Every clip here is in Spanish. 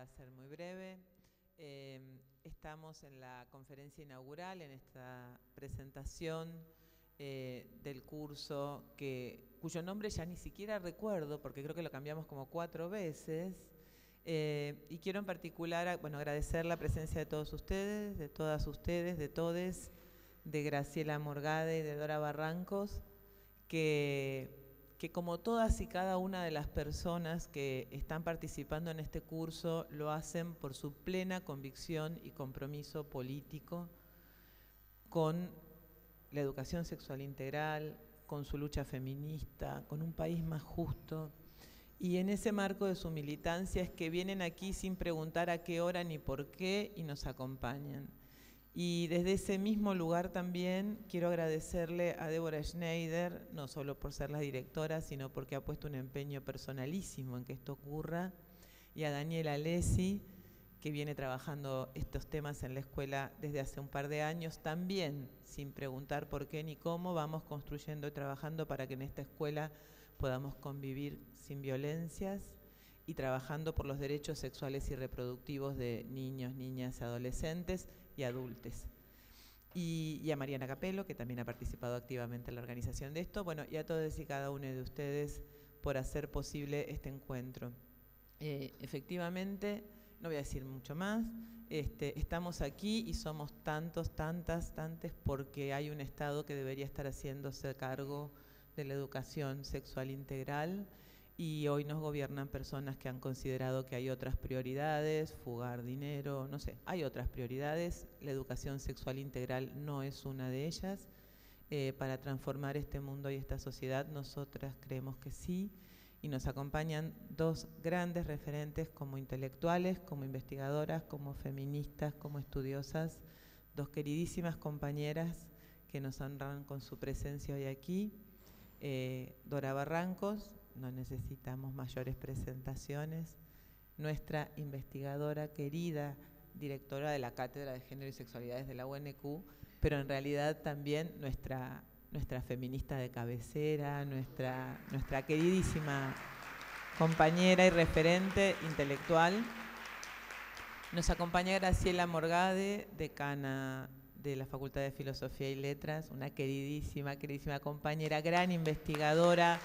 a ser muy breve. Estamos en la conferencia inaugural, en esta presentación del curso cuyo nombre ya ni siquiera recuerdo, porque creo que lo cambiamos como 4 veces. Y quiero en particular agradecer la presencia de todos ustedes, de todas ustedes, de todes, de Graciela Morgade y de Dora Barrancos, que como todas y cada una de las personas que están participando en este curso lo hacen por su plena convicción y compromiso político con la educación sexual integral, con su lucha feminista, con un país más justo. Y en ese marco de su militancia es que vienen aquí sin preguntar a qué hora ni por qué y nos acompañan. Y desde ese mismo lugar también quiero agradecerle a Débora Schneider, no solo por ser la directora, sino porque ha puesto un empeño personalísimo en que esto ocurra, y a Daniela Alessi, que viene trabajando estos temas en la escuela desde hace un par de años, también sin preguntar por qué ni cómo, vamos construyendo y trabajando para que en esta escuela podamos convivir sin violencias y trabajando por los derechos sexuales y reproductivos de niños, niñas, adolescentes y adultos. Y a Mariana Capello, que también ha participado activamente en la organización de esto, y a todos y cada uno de ustedes por hacer posible este encuentro. Efectivamente, no voy a decir mucho más, estamos aquí y somos tantos, tantas porque hay un Estado que debería estar haciéndose cargo de la educación sexual integral, y hoy nos gobiernan personas que han considerado que hay otras prioridades, fugar dinero, no sé, hay otras prioridades. La educación sexual integral no es una de ellas. Para transformar este mundo y esta sociedad, nosotras creemos que sí, y nos acompañan 2 grandes referentes como intelectuales, como investigadoras, como feministas, como estudiosas, 2 queridísimas compañeras que nos honran con su presencia hoy aquí. Dora Barrancos, no necesitamos mayores presentaciones, nuestra investigadora querida, directora de la Cátedra de Género y Sexualidades de la UNQ, pero en realidad también nuestra feminista de cabecera, nuestra queridísima compañera y referente intelectual. Nos acompaña Graciela Morgade, decana de la Facultad de Filosofía y Letras, una queridísima compañera, gran investigadora.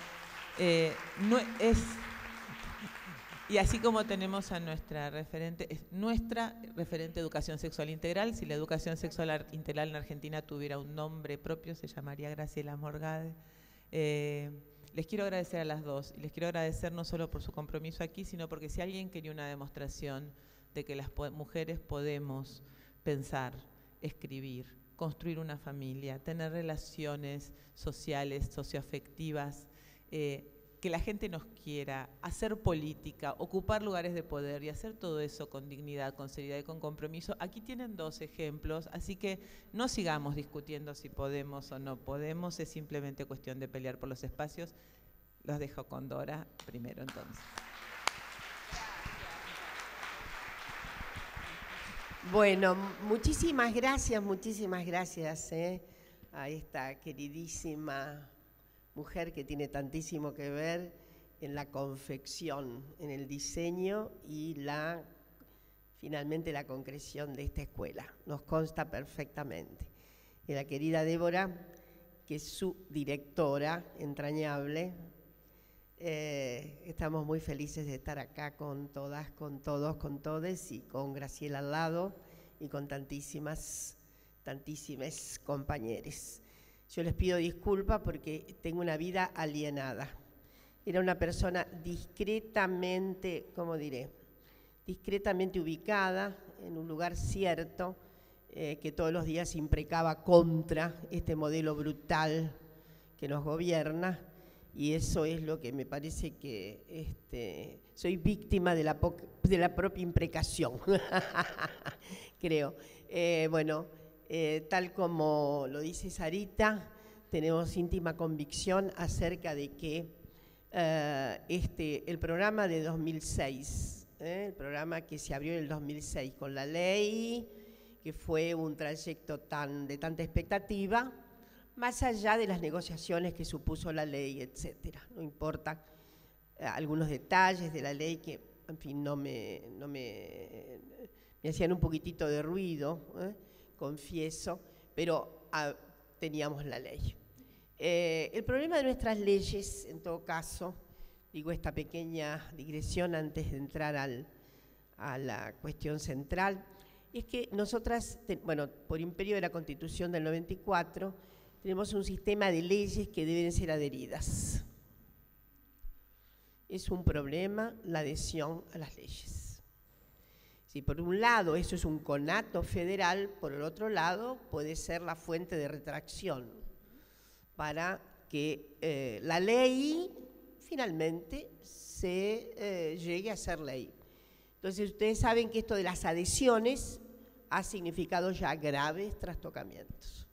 Y así como tenemos a nuestra referente, es nuestra referente de educación sexual integral. Si la educación sexual integral en Argentina tuviera un nombre propio, se llamaría Graciela Morgade. Les quiero agradecer a las 2, y les quiero agradecer no solo por su compromiso aquí, sino porque si alguien quería una demostración de que las mujeres podemos pensar, escribir, construir una familia, tener relaciones sociales, socioafectivas, que la gente nos quiera, hacer política, ocupar lugares de poder y hacer todo eso con dignidad, con seriedad y con compromiso. Aquí tienen 2 ejemplos, así que no sigamos discutiendo si podemos o no podemos, es simplemente cuestión de pelear por los espacios. Los dejo con Dora primero entonces. Bueno, muchísimas gracias a esta queridísima mujer que tiene tantísimo que ver en la confección, en el diseño y finalmente la concreción de esta escuela. Nos consta perfectamente. Y la querida Débora, que es su directora entrañable. Estamos muy felices de estar acá con todas, con todos, con todes, y con Graciela al lado, y con tantísimas compañeros. Yo les pido disculpas porque tengo una vida alienada. Era una persona discretamente, ¿cómo diré? Discretamente ubicada en un lugar cierto, que todos los días imprecaba contra este modelo brutal que nos gobierna, y eso es lo que me parece que soy víctima de la propia imprecación, creo. Tal como lo dice Sarita, tenemos íntima convicción acerca de que el programa de 2006, el programa que se abrió en el 2006 con la ley, que fue un trayecto de tanta expectativa, más allá de las negociaciones que supuso la ley, etcétera. No importa algunos detalles de la ley que en fin, me hacían un poquitito de ruido, confieso, pero teníamos la ley. El problema de nuestras leyes, en todo caso, digo esta pequeña digresión antes de entrar a la cuestión central, es que nosotras, bueno, por imperio de la Constitución del 94, tenemos un sistema de leyes que deben ser adheridas. Es un problema la adhesión a las leyes. Si por un lado eso es un conato federal, por el otro lado puede ser la fuente de retracción para que la ley finalmente se llegue a ser ley. Entonces ustedes saben que esto de las adhesiones ha significado ya graves trastocamientos.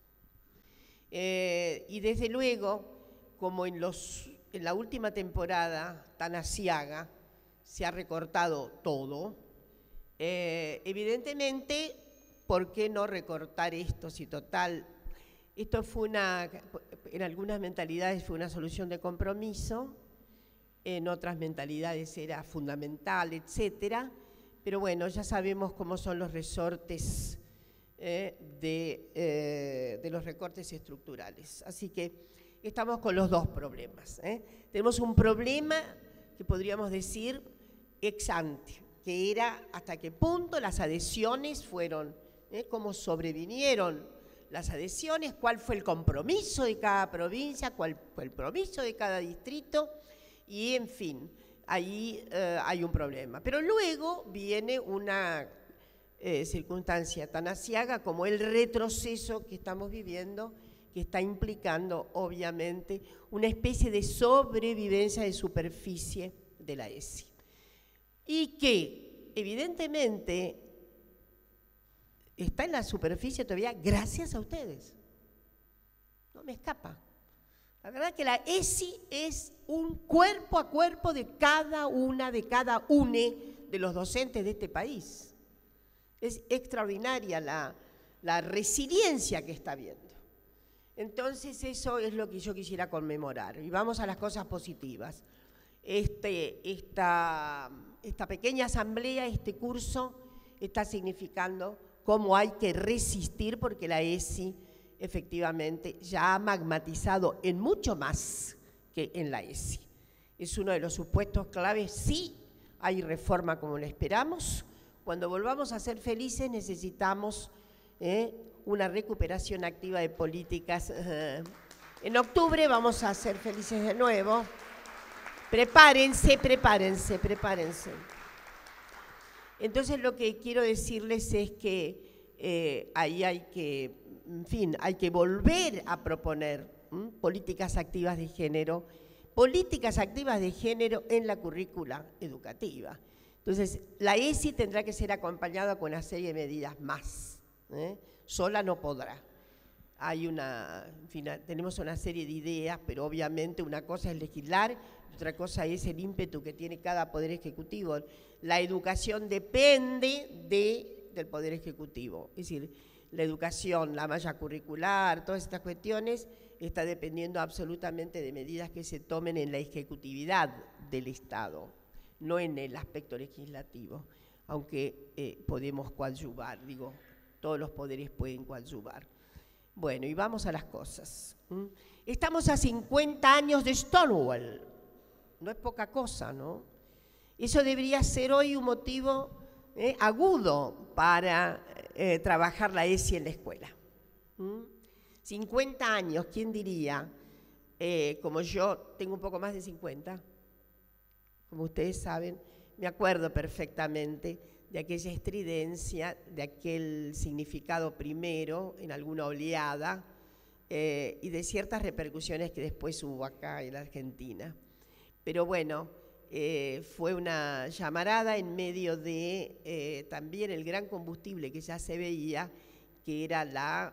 Y desde luego, como en la última temporada tan aciaga se ha recortado todo, evidentemente, ¿por qué no recortar esto? Si total, esto fue en algunas mentalidades fue una solución de compromiso, en otras mentalidades era fundamental, etcétera, pero bueno, ya sabemos cómo son los resortes de los recortes estructurales. Así que estamos con los dos problemas. Tenemos un problema que podríamos decir ex ante, que era hasta qué punto las adhesiones fueron, cómo sobrevinieron las adhesiones, cuál fue el compromiso de cada provincia, cuál fue el compromiso de cada distrito, y en fin, ahí hay un problema. Pero luego viene una circunstancia tan aciaga como el retroceso que estamos viviendo, que está implicando obviamente una especie de sobrevivencia de superficie de la ESI. Y que evidentemente está en la superficie todavía gracias a ustedes. No me escapa. La verdad que la ESI es un cuerpo a cuerpo de cada une de los docentes de este país. Es extraordinaria la resiliencia que está viendo. Entonces eso es lo que yo quisiera conmemorar. Y vamos a las cosas positivas. Esta pequeña asamblea, este curso, está significando cómo hay que resistir, porque la ESI efectivamente ya ha magmatizado en mucho más que en la ESI. Es uno de los supuestos claves. Sí, hay reforma como la esperamos. Cuando volvamos a ser felices necesitamos una recuperación activa de políticas. En octubre vamos a ser felices de nuevo. Prepárense. Entonces lo que quiero decirles es que ahí hay que volver a proponer políticas activas de género en la currícula educativa. Entonces, la ESI tendrá que ser acompañada con una serie de medidas más. Sola no podrá. Tenemos una serie de ideas, pero obviamente una cosa es legislar, otra cosa es el ímpetu que tiene cada poder ejecutivo. La educación depende del poder ejecutivo. Es decir, la educación, la malla curricular, todas estas cuestiones, está dependiendo absolutamente de medidas que se tomen en la ejecutividad del Estado, no en el aspecto legislativo, aunque podemos coadyuvar, todos los poderes pueden coadyuvar. Bueno, y vamos a las cosas. Estamos a 50 años de Stonewall, no es poca cosa, ¿no? Eso debería ser hoy un motivo agudo para trabajar la ESI en la escuela. 50 años, ¿quién diría? Como yo tengo un poco más de 50, como ustedes saben, me acuerdo perfectamente de aquella estridencia, de aquel significado primero en alguna oleada y de ciertas repercusiones que después hubo acá en la Argentina. Pero bueno, fue una llamarada en medio de también el gran combustible que ya se veía, que era la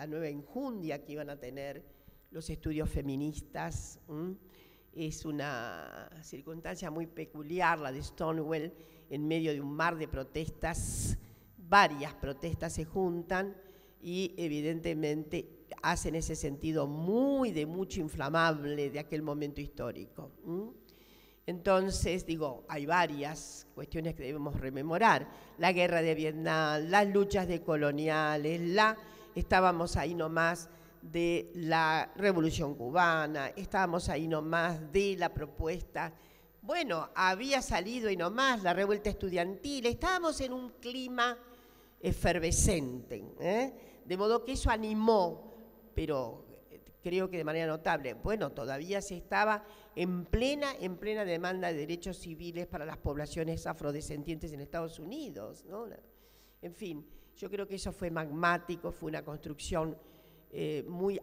nueva enjundia que iban a tener los estudios feministas. Es una circunstancia muy peculiar la de Stonewall, en medio de un mar de protestas, varias protestas se juntan y evidentemente hacen ese sentido de mucho inflamable de aquel momento histórico. Entonces, digo, hay varias cuestiones que debemos rememorar. La guerra de Vietnam, las luchas decoloniales, estábamos ahí nomás de la Revolución Cubana, estábamos ahí nomás de la propuesta. Bueno, había salido y nomás la revuelta estudiantil, estábamos en un clima efervescente, de modo que eso animó, pero creo que de manera notable. Bueno, todavía se estaba en plena demanda de derechos civiles para las poblaciones afrodescendientes en Estados Unidos, ¿no? En fin, yo creo que eso fue magmático, fue una construcción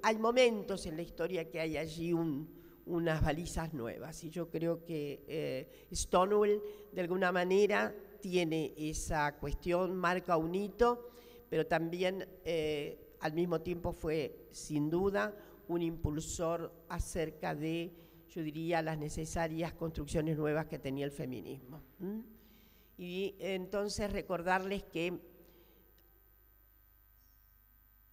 hay momentos en la historia que hay allí unas balizas nuevas, y yo creo que Stonewall de alguna manera tiene esa cuestión, marca un hito, pero también al mismo tiempo fue sin duda un impulsor acerca de, yo diría, las necesarias construcciones nuevas que tenía el feminismo. Y entonces recordarles que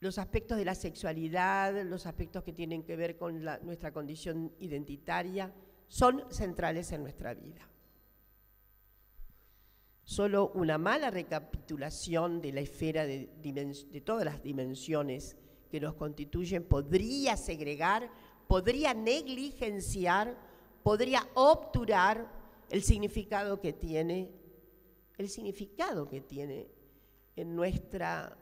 los aspectos de la sexualidad, los aspectos que tienen que ver con nuestra condición identitaria, son centrales en nuestra vida. Solo una mala recapitulación de la esfera de todas las dimensiones que nos constituyen podría segregar, podría negligenciar, podría obturar el significado que tiene en nuestra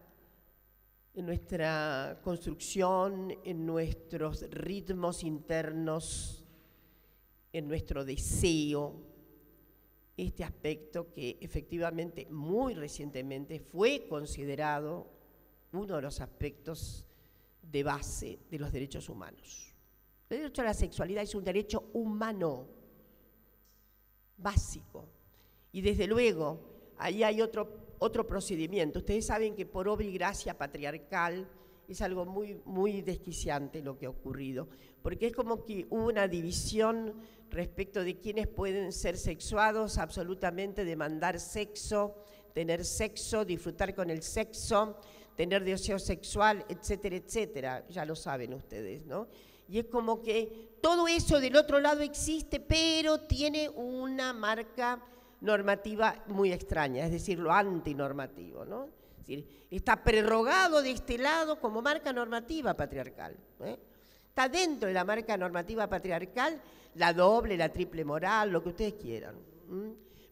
construcción, en nuestros ritmos internos, en nuestro deseo, este aspecto que efectivamente muy recientemente fue considerado uno de los aspectos de base de los derechos humanos. El derecho a la sexualidad es un derecho humano, básico. Y desde luego, ahí hay otro procedimiento. Ustedes saben que por obra y gracia patriarcal es algo muy, muy desquiciante lo que ha ocurrido, porque es como que hubo una división respecto de quienes pueden ser sexuados, absolutamente demandar sexo, tener sexo, disfrutar con el sexo, tener deseo sexual, etcétera, etcétera. Ya lo saben ustedes, ¿no? Y es como que todo eso del otro lado existe, pero tiene una marca normativa muy extraña, es decir, lo antinormativo, ¿no? Es decir, está prerrogado de este lado como marca normativa patriarcal, Está dentro de la marca normativa patriarcal la doble, la triple moral, lo que ustedes quieran.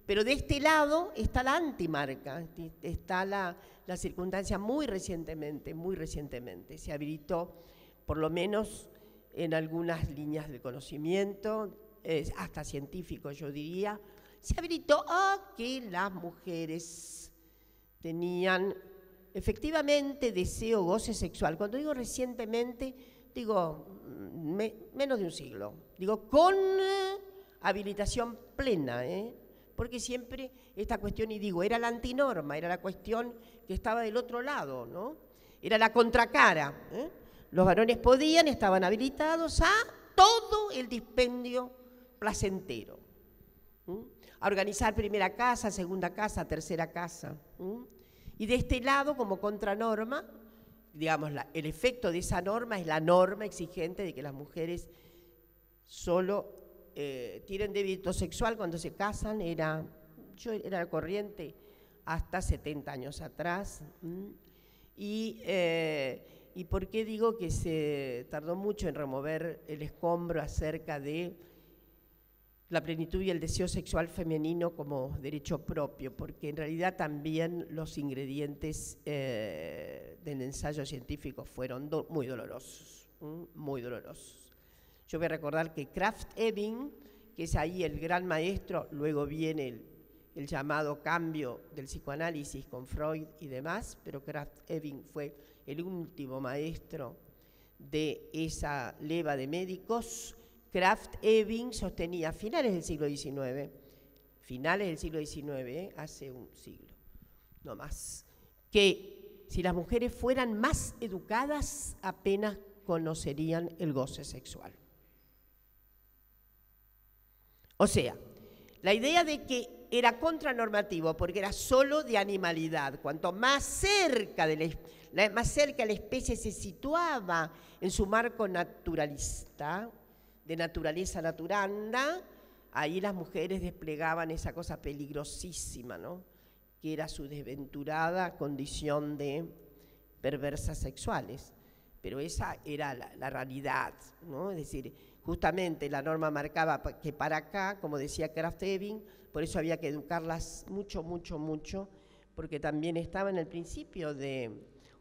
Pero de este lado está la antimarca, está la circunstancia muy recientemente, se habilitó, por lo menos en algunas líneas de conocimiento, hasta científico yo diría, se habilitó a que las mujeres tenían efectivamente deseo, goce sexual. Cuando digo recientemente, digo menos de un siglo. Digo con habilitación plena, porque siempre esta cuestión, y digo, era la antinorma, era la cuestión que estaba del otro lado, ¿no? Era la contracara. Los varones podían, estaban habilitados a todo el dispendio placentero. A organizar primera casa, segunda casa, tercera casa. Y de este lado, como contranorma, digamos, el efecto de esa norma es la norma exigente de que las mujeres solo tienen débito sexual cuando se casan, era la corriente hasta 70 años atrás. ¿Y por qué digo que se tardó mucho en remover el escombro acerca de la plenitud y el deseo sexual femenino como derecho propio? Porque en realidad también los ingredientes del ensayo científico fueron muy dolorosos, muy dolorosos. Yo voy a recordar que Krafft-Ebing, que es ahí el gran maestro, luego viene el llamado cambio del psicoanálisis con Freud y demás, pero Krafft-Ebing fue el último maestro de esa leva de médicos. Krafft-Ebing sostenía a finales del siglo XIX, hace un siglo, no más, que si las mujeres fueran más educadas apenas conocerían el goce sexual. O sea, la idea de que era contranormativo porque era solo de animalidad, cuanto más cerca la especie se situaba en su marco naturalista, de naturaleza naturanda, ahí las mujeres desplegaban esa cosa peligrosísima, ¿no? Que era su desventurada condición de perversas sexuales. Pero esa era la realidad, ¿no? Es decir, justamente la norma marcaba que para acá, como decía Krafft-Ebing, por eso había que educarlas mucho, mucho, mucho, porque también estaba en el principio de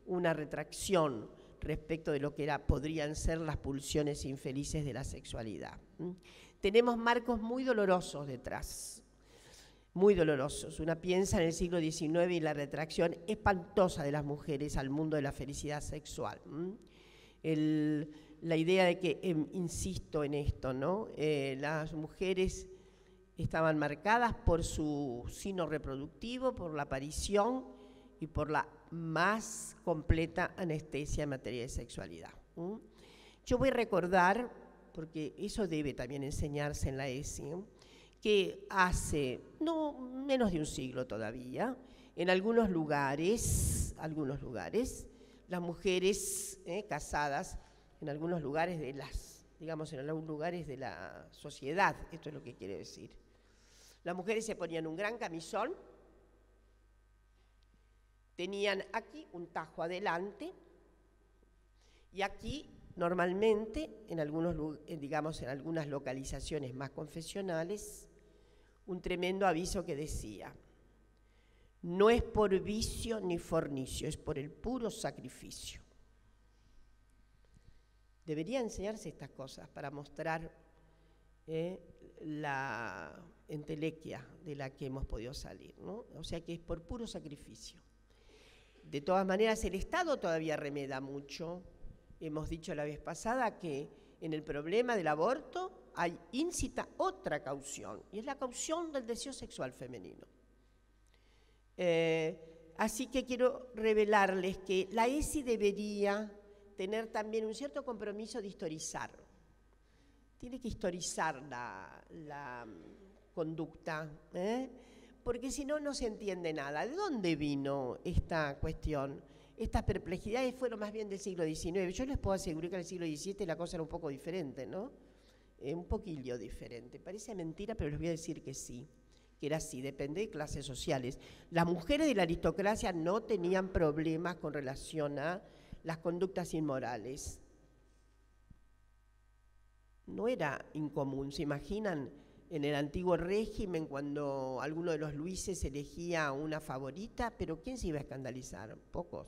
una retracción respecto de lo que podrían ser las pulsiones infelices de la sexualidad. Tenemos marcos muy dolorosos detrás, muy dolorosos. Una piensa en el siglo XIX y la retracción espantosa de las mujeres al mundo de la felicidad sexual. La idea de que, insisto en esto, ¿no? Las mujeres estaban marcadas por su signo reproductivo, por la aparición y por la más completa anestesia en materia de sexualidad. Yo voy a recordar, porque eso debe también enseñarse en la ESI, que hace no menos de un siglo todavía, en algunos lugares, las mujeres casadas, en algunos lugares de en algunos lugares de la sociedad, esto es lo que quiere decir. Las mujeres se ponían un gran camisón, tenían aquí un tajo adelante y aquí normalmente en algunas localizaciones más confesionales un tremendo aviso que decía: no es por vicio ni fornicio, es por el puro sacrificio. Debería enseñarse estas cosas para mostrar la entelequia de la que hemos podido salir, ¿no? O sea que es por puro sacrificio. De todas maneras, el Estado todavía remeda mucho. Hemos dicho la vez pasada que en el problema del aborto incita otra caución, y es la caución del deseo sexual femenino. Así que quiero revelarles que la ESI debería tener también un cierto compromiso de historizar. Tiene que historizar la conducta, porque si no, no se entiende nada. ¿De dónde vino esta cuestión? Estas perplejidades fueron más bien del siglo XIX. Yo les puedo asegurar que en el siglo XVII la cosa era un poco diferente, ¿no? Un poquillo diferente. Parece mentira, pero les voy a decir que sí, que era así, depende de clases sociales. Las mujeres de la aristocracia no tenían problemas con relación a las conductas inmorales. No era incomún. ¿Se imaginan en el antiguo régimen cuando alguno de los Luises elegía una favorita? ¿Pero quién se iba a escandalizar? Pocos.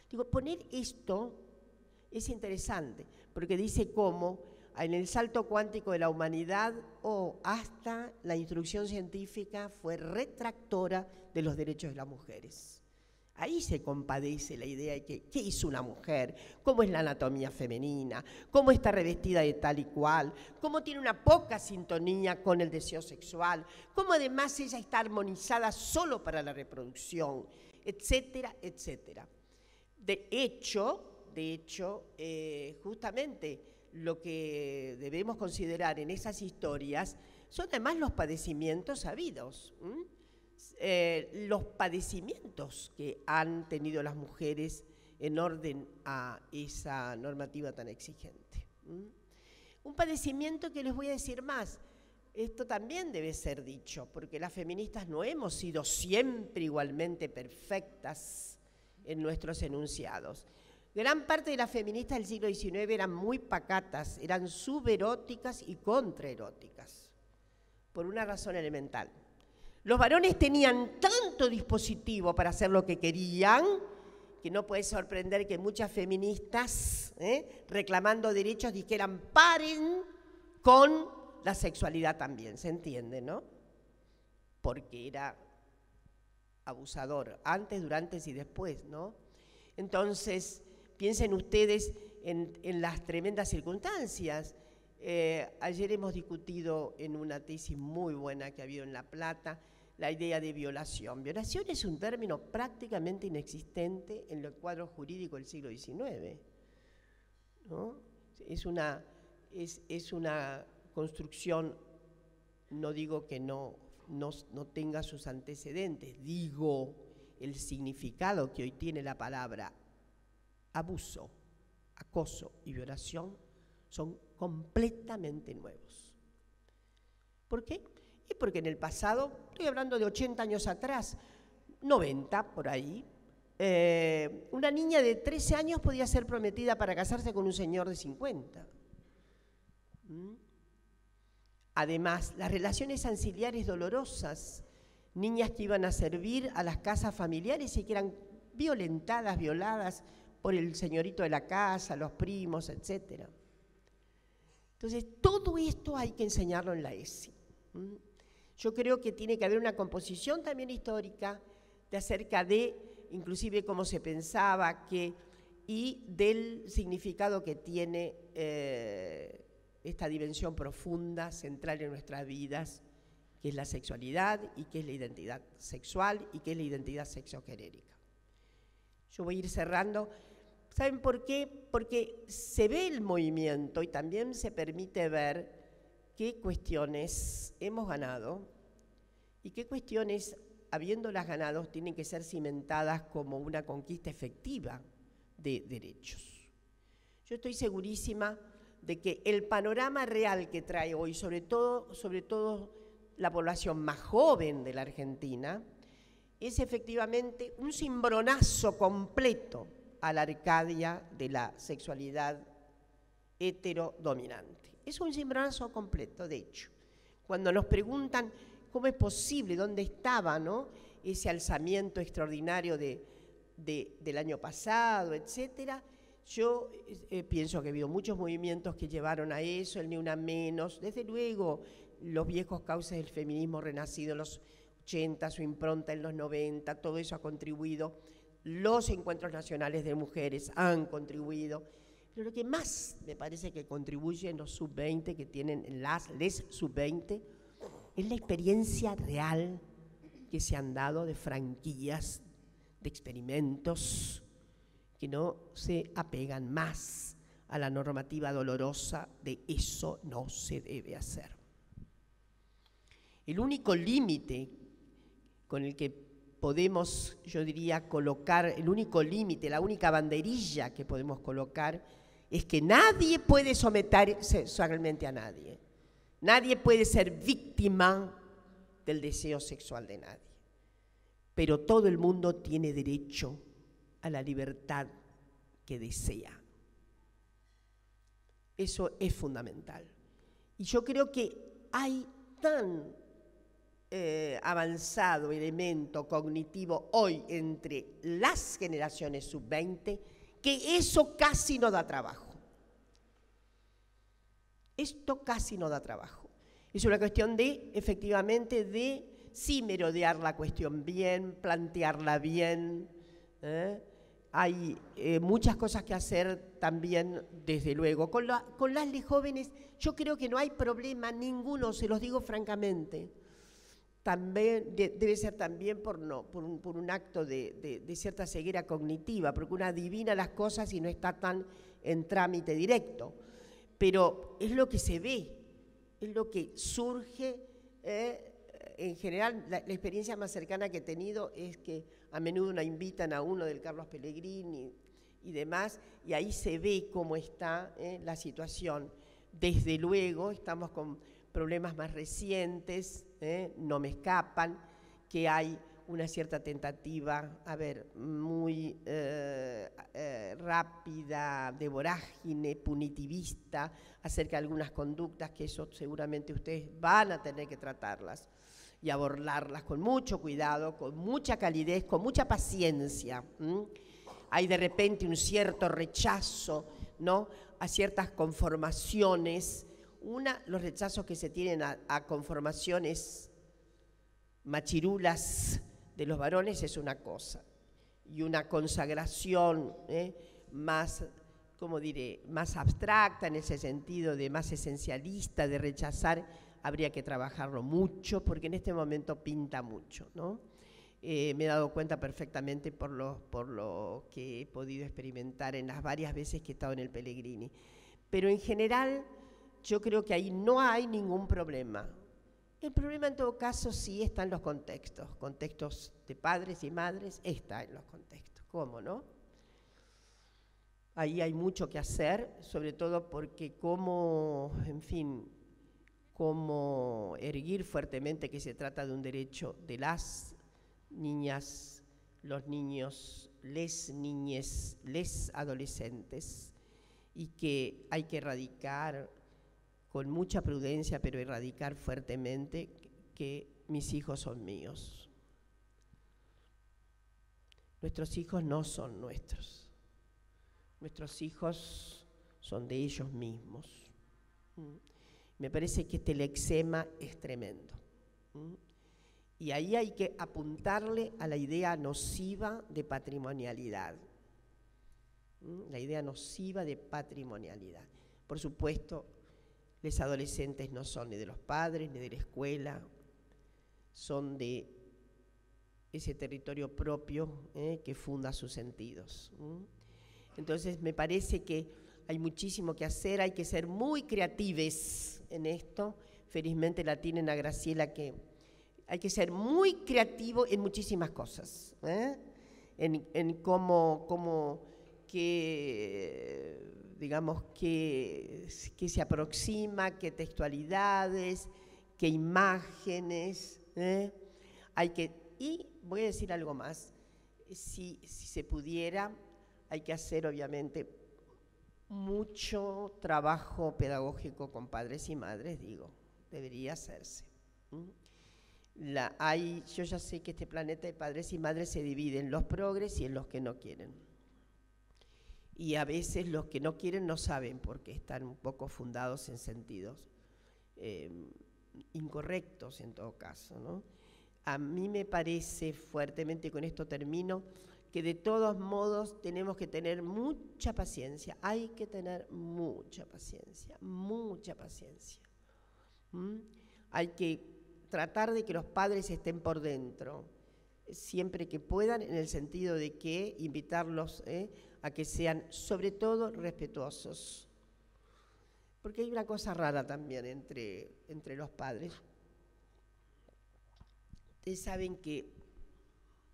Digo, poner esto es interesante, porque dice cómo en el salto cuántico de la humanidad hasta la instrucción científica fue retractora de los derechos de las mujeres. Ahí se compadece la idea de qué hizo una mujer, cómo es la anatomía femenina, cómo está revestida de tal y cual, cómo tiene una poca sintonía con el deseo sexual, cómo además ella está armonizada solo para la reproducción, etcétera, etcétera. De hecho, justamente lo que debemos considerar en esas historias son además los padecimientos habidos. Los padecimientos que han tenido las mujeres en orden a esa normativa tan exigente. Un padecimiento que les voy a decir más, esto también debe ser dicho, porque las feministas no hemos sido siempre igualmente perfectas en nuestros enunciados. Gran parte de las feministas del siglo XIX eran muy pacatas, eran suberóticas y contraeróticas, por una razón elemental. Los varones tenían tanto dispositivo para hacer lo que querían, que no puede sorprender que muchas feministas, reclamando derechos, dijeran paren con la sexualidad también, ¿se entiende, no? Porque era abusador, antes, durante y después, ¿no? Entonces, piensen ustedes en las tremendas circunstancias. Ayer hemos discutido en una tesis muy buena que ha habido en La Plata, la idea de violación. Violación es un término prácticamente inexistente en el cuadro jurídico del siglo XIX, ¿no? Es una construcción, no digo que no tenga sus antecedentes, digo el significado que hoy tiene la palabra abuso, acoso y violación son completamente nuevos. ¿Por qué? Y porque en el pasado, estoy hablando de 80 años atrás, 90 por ahí, una niña de 13 años podía ser prometida para casarse con un señor de 50. Además, las relaciones anciliares dolorosas, niñas que iban a servir a las casas familiares y que eran violentadas, violadas por el señorito de la casa, los primos, etc. Entonces, todo esto hay que enseñarlo en la ESI. Yo creo que tiene que haber una composición también histórica de acerca de, inclusive, cómo se pensaba y del significado que tiene esta dimensión profunda, central en nuestras vidas, que es la sexualidad y que es la identidad sexual y que es la identidad sexogenérica. Yo voy a ir cerrando. ¿Saben por qué? Porque se ve el movimiento y también se permite ver qué cuestiones hemos ganado y qué cuestiones, habiéndolas ganado, tienen que ser cimentadas como una conquista efectiva de derechos. Yo estoy segurísima de que el panorama real que trae hoy, sobre todo la población más joven de la Argentina, es efectivamente un cimbronazo completo a la Arcadia de la sexualidad heterodominante. Es un cimbronazo completo, de hecho. Cuando nos preguntan cómo es posible, dónde estaba, ¿no?, ese alzamiento extraordinario del año pasado, etcétera, yo pienso que ha habido muchos movimientos que llevaron a eso, el Ni Una Menos, desde luego los viejos cauces del feminismo renacido en los 80, su impronta en los 90, todo eso ha contribuido, los encuentros nacionales de mujeres han contribuido, pero lo que más me parece que contribuyen los sub-20 que tienen les sub-20 es la experiencia real que se han dado de franquías, de experimentos que no se apegan más a la normativa dolorosa de eso no se debe hacer. El único límite con el que podemos, yo diría, colocar, el único límite, la única banderilla que podemos colocar es que nadie puede someterse sexualmente a nadie. Nadie puede ser víctima del deseo sexual de nadie. Pero todo el mundo tiene derecho a la libertad que desea. Eso es fundamental. Y yo creo que hay tan avanzado elemento cognitivo hoy entre las generaciones sub-20 que eso casi no da trabajo. Esto casi no da trabajo. Es una cuestión de, efectivamente, de sí merodear la cuestión bien, plantearla bien. Hay muchas cosas que hacer también, desde luego. Con las jóvenes, yo creo que no hay problema ninguno, se los digo francamente. También debe ser también por un acto de cierta ceguera cognitiva, porque uno adivina las cosas y no está tan en trámite directo. Pero es lo que se ve, es lo que surge. En general, la experiencia más cercana que he tenido es que a menudo nos invitan a uno del Carlos Pellegrini y demás, y ahí se ve cómo está la situación. Desde luego, estamos con problemas más recientes, no me escapan, que hay una cierta tentativa, muy rápida, de vorágine, punitivista, acerca de algunas conductas que eso seguramente ustedes van a tener que tratarlas y abordarlas con mucho cuidado, con mucha calidez, con mucha paciencia. Hay de repente un cierto rechazo, ¿no?, a ciertas conformaciones. Los rechazos que se tienen a conformaciones machirulas de los varones es una cosa, y una consagración más, ¿cómo diré?, más abstracta, en ese sentido de más esencialista, de rechazar, habría que trabajarlo mucho, porque en este momento pinta mucho, ¿no? Me he dado cuenta perfectamente por lo que he podido experimentar en las varias veces que he estado en el Pellegrini. Pero en general, yo creo que ahí no hay ningún problema. El problema en todo caso sí está en los contextos de padres y madres, está en los contextos, ¿cómo no? Ahí hay mucho que hacer, sobre todo porque como erguir fuertemente que se trata de un derecho de las niñas, los niños, les niñes, les adolescentes, y que hay que erradicar con mucha prudencia, pero erradicar fuertemente que mis hijos son míos. Nuestros hijos no son nuestros. Nuestros hijos son de ellos mismos. Me parece que este lexema es tremendo. Y ahí hay que apuntarle a la idea nociva de patrimonialidad. La idea nociva de patrimonialidad. Por supuesto, los adolescentes no son ni de los padres ni de la escuela, son de ese territorio propio que funda sus sentidos. Entonces me parece que hay muchísimo que hacer, hay que ser muy creativos en esto. Felizmente la tienen a Graciela, que hay que ser muy creativo en muchísimas cosas, en cómo que, digamos, que se aproxima, qué textualidades, qué imágenes, hay que, y voy a decir algo más, si se pudiera, hay que hacer obviamente mucho trabajo pedagógico con padres y madres, digo, debería hacerse. Yo ya sé que este planeta de padres y madres se divide en los progres y en los que no quieren. Y a veces los que no quieren no saben porque están un poco fundados en sentidos incorrectos en todo caso, ¿no? A mí me parece fuertemente, con esto termino, que de todos modos tenemos que tener mucha paciencia, hay que tener mucha paciencia, mucha paciencia. Hay que tratar de que los padres estén por dentro, siempre que puedan, en el sentido de que invitarlos a que sean sobre todo respetuosos. Porque hay una cosa rara también entre los padres. Ustedes saben que,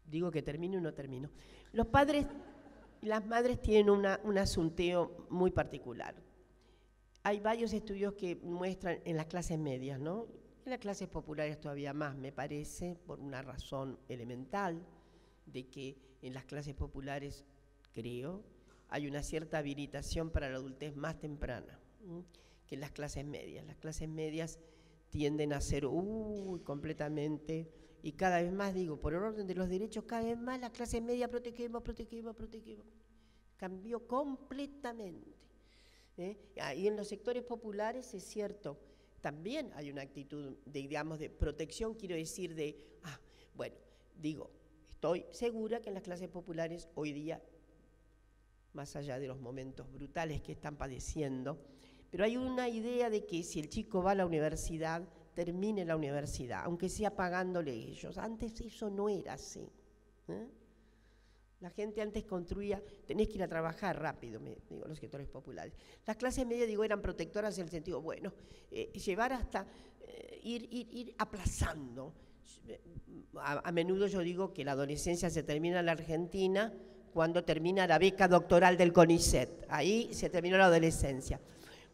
digo que termino y no termino, los padres y las madres tienen un asunteo muy particular. Hay varios estudios que muestran en las clases medias, ¿no? En las clases populares todavía más, me parece, por una razón elemental, de que en las clases populares, creo, hay una cierta habilitación para la adultez más temprana que en las clases medias. Las clases medias tienden a ser completamente, y cada vez más, digo, por el orden de los derechos, cada vez más las clases medias protegemos. Cambió completamente. Y en los sectores populares es cierto, también hay una actitud de protección, quiero decir, estoy segura que en las clases populares hoy día, más allá de los momentos brutales que están padeciendo, pero hay una idea de que si el chico va a la universidad, termine la universidad, aunque sea pagándole ellos. Antes eso no era así. La gente antes construía, tenés que ir a trabajar rápido, los sectores populares. Las clases medias, eran protectoras en el sentido, llevar hasta ir aplazando. A menudo yo digo que la adolescencia se termina en la Argentina cuando termina la beca doctoral del CONICET. Ahí se terminó la adolescencia.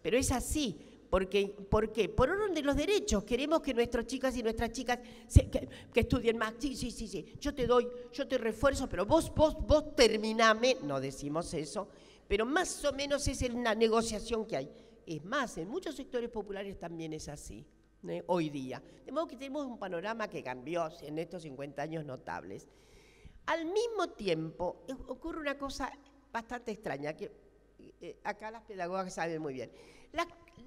Pero es así. ¿Por qué? Por orden de los derechos. Queremos que nuestras chicas y nuestras chicas que estudien más. Sí. Yo te refuerzo, pero vos terminame. No decimos eso, pero más o menos es la negociación que hay. Es más, en muchos sectores populares también es así, hoy día. De modo que tenemos un panorama que cambió en estos 50 años notables. Al mismo tiempo, ocurre una cosa bastante extraña, que acá las pedagogas saben muy bien.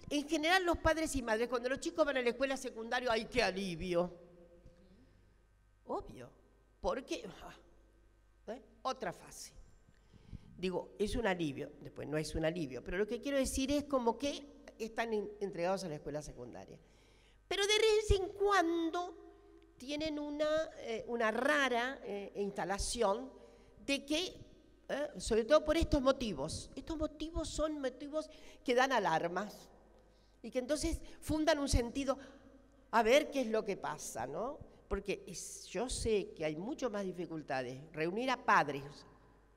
En general los padres y madres, cuando los chicos van a la escuela secundaria, ¡ay, qué alivio! Obvio, porque otra fase. Digo, es un alivio, después no es un alivio, pero lo que quiero decir es como que están entregados a la escuela secundaria. Pero de vez en cuando tienen una rara instalación de que, sobre todo por estos motivos son motivos que dan alarmas y que entonces fundan un sentido, a ver qué es lo que pasa, ¿no? Porque yo sé que hay mucho más dificultades reunir a padres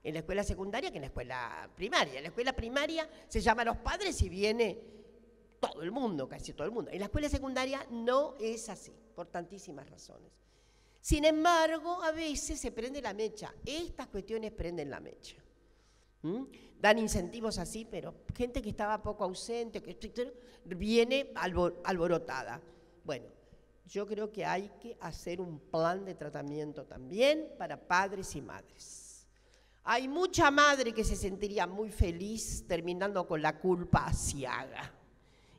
en la escuela secundaria que en la escuela primaria. En la escuela primaria se llama a los padres y viene todo el mundo, casi todo el mundo. En la escuela secundaria no es así, por tantísimas razones. Sin embargo, a veces se prende la mecha. Estas cuestiones prenden la mecha. Dan incentivos así, pero gente que estaba poco ausente, que viene alborotada. Bueno, yo creo que hay que hacer un plan de tratamiento también para padres y madres. Hay mucha madre que se sentiría muy feliz terminando con la culpa asiaga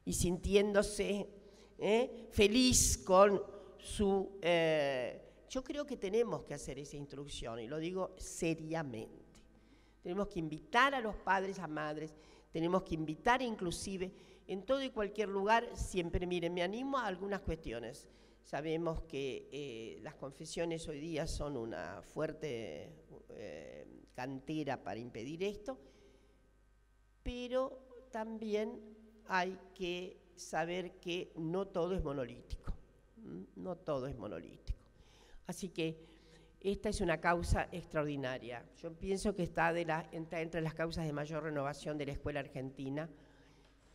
y sintiéndose feliz con su... yo creo que tenemos que hacer esa instrucción, y lo digo seriamente. Tenemos que invitar a los padres, a madres, tenemos que invitar inclusive en todo y cualquier lugar, siempre, miren, me animo a algunas cuestiones. Sabemos que las confesiones hoy día son una fuerte cantera para impedir esto, pero también hay que saber que no todo es monolítico, no todo es monolítico. Así que esta es una causa extraordinaria. Yo pienso que está entre las causas de mayor renovación de la escuela argentina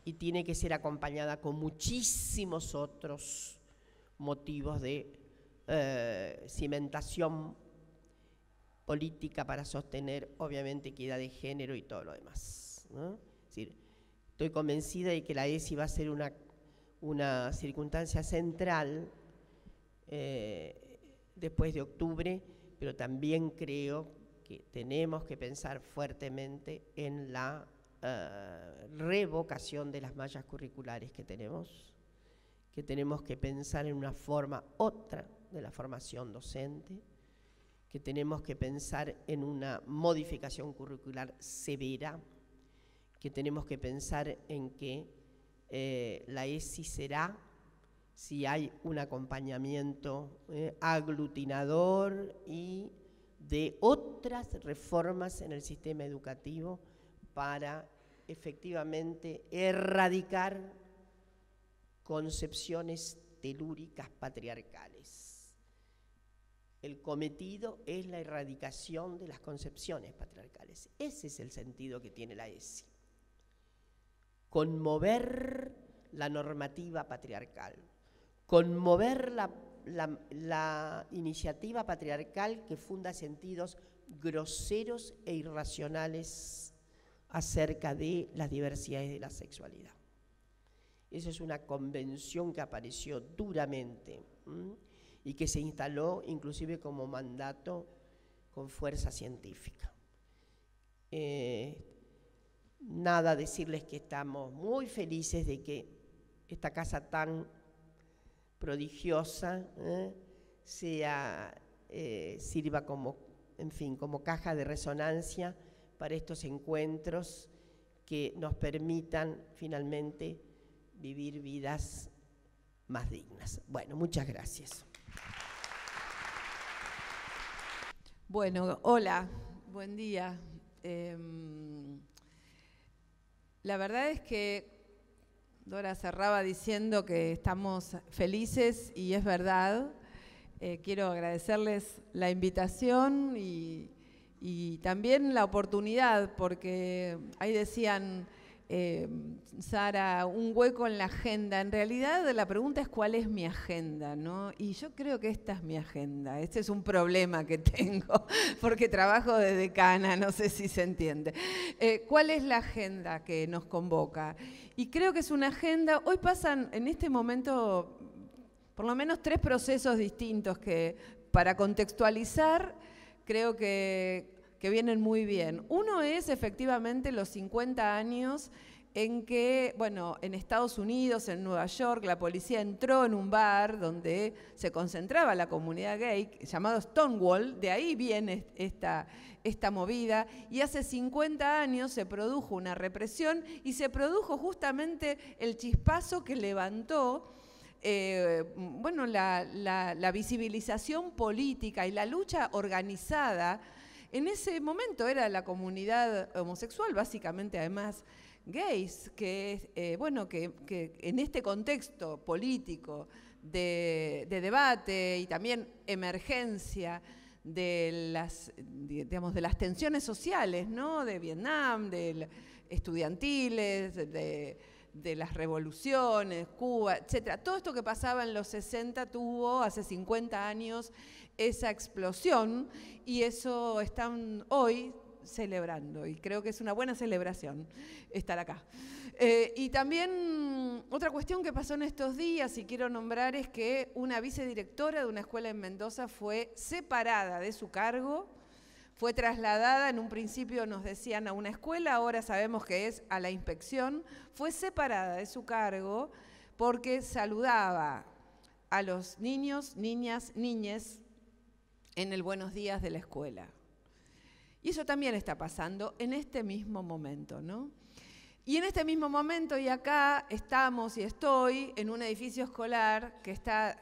y tiene que ser acompañada con muchísimos otros motivos de cimentación política para sostener, obviamente, equidad de género y todo lo demás, ¿no? Es decir, estoy convencida de que la ESI va a ser una circunstancia central después de octubre, pero también creo que tenemos que pensar fuertemente en la revocación de las mallas curriculares que tenemos que pensar en una forma otra de la formación docente, que tenemos que pensar en una modificación curricular severa, que tenemos que pensar en que la ESI será, si hay un acompañamiento aglutinador y de otras reformas en el sistema educativo para efectivamente erradicar concepciones telúricas patriarcales. El cometido es la erradicación de las concepciones patriarcales. Ese es el sentido que tiene la ESI. Conmover la normativa patriarcal, conmover la iniciativa patriarcal que funda sentidos groseros e irracionales acerca de las diversidades de la sexualidad. Esa es una convención que apareció duramente y que se instaló inclusive como mandato con fuerza científica. Nada, decirles que estamos muy felices de que esta casa tan prodigiosa sirva como, en fin, como caja de resonancia para estos encuentros que nos permitan finalmente vivir vidas más dignas. Bueno, muchas gracias. Bueno, hola, buen día. La verdad es que Dora cerraba diciendo que estamos felices y es verdad. Quiero agradecerles la invitación y también la oportunidad, porque ahí decían, Sara, un hueco en la agenda. En realidad la pregunta es cuál es mi agenda, ¿no? Y yo creo que esta es mi agenda. Este es un problema que tengo, porque trabajo de decana, no sé si se entiende. ¿Cuál es la agenda que nos convoca? Y creo que es una agenda, hoy pasan en este momento por lo menos 3 procesos distintos que, para contextualizar, creo que vienen muy bien. Uno es efectivamente los 50 años en que, bueno, en Estados Unidos, en Nueva York, la policía entró en un bar donde se concentraba la comunidad gay, llamado Stonewall. De ahí viene esta movida, y hace 50 años se produjo una represión y se produjo justamente el chispazo que levantó bueno, la visibilización política y la lucha organizada. En ese momento era la comunidad homosexual, básicamente además gays, que, bueno, que en este contexto político de debate y también emergencia de las tensiones sociales, ¿no? De Vietnam, estudiantiles, de las revoluciones, Cuba, etcétera. Todo esto que pasaba en los 60 tuvo hace 50 años esa explosión y eso están hoy celebrando y creo que es una buena celebración estar acá. Y también otra cuestión que pasó en estos días y quiero nombrar es que una vicedirectora de una escuela en Mendoza fue separada de su cargo, fue trasladada, en un principio nos decían a una escuela, ahora sabemos que es a la inspección, fue separada de su cargo porque saludaba a los niños, niñas, niñes en el buenos días de la escuela. Y eso también está pasando en este mismo momento, ¿no? Y en este mismo momento, y acá estamos y estoy en un edificio escolar que está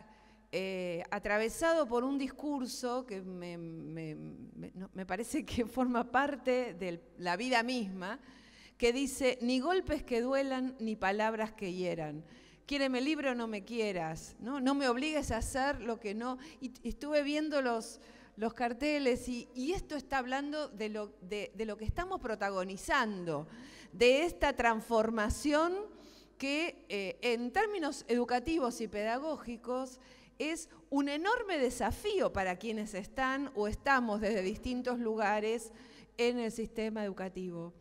atravesado por un discurso que me parece que forma parte de la vida misma, que dice, ni golpes que duelan, ni palabras que hieran. Quiéreme libre o no me quieras, ¿no? No me obligues a hacer lo que no... Y estuve viendo los carteles y esto está hablando de lo que estamos protagonizando, de esta transformación que en términos educativos y pedagógicos es un enorme desafío para quienes están o estamos desde distintos lugares en el sistema educativo.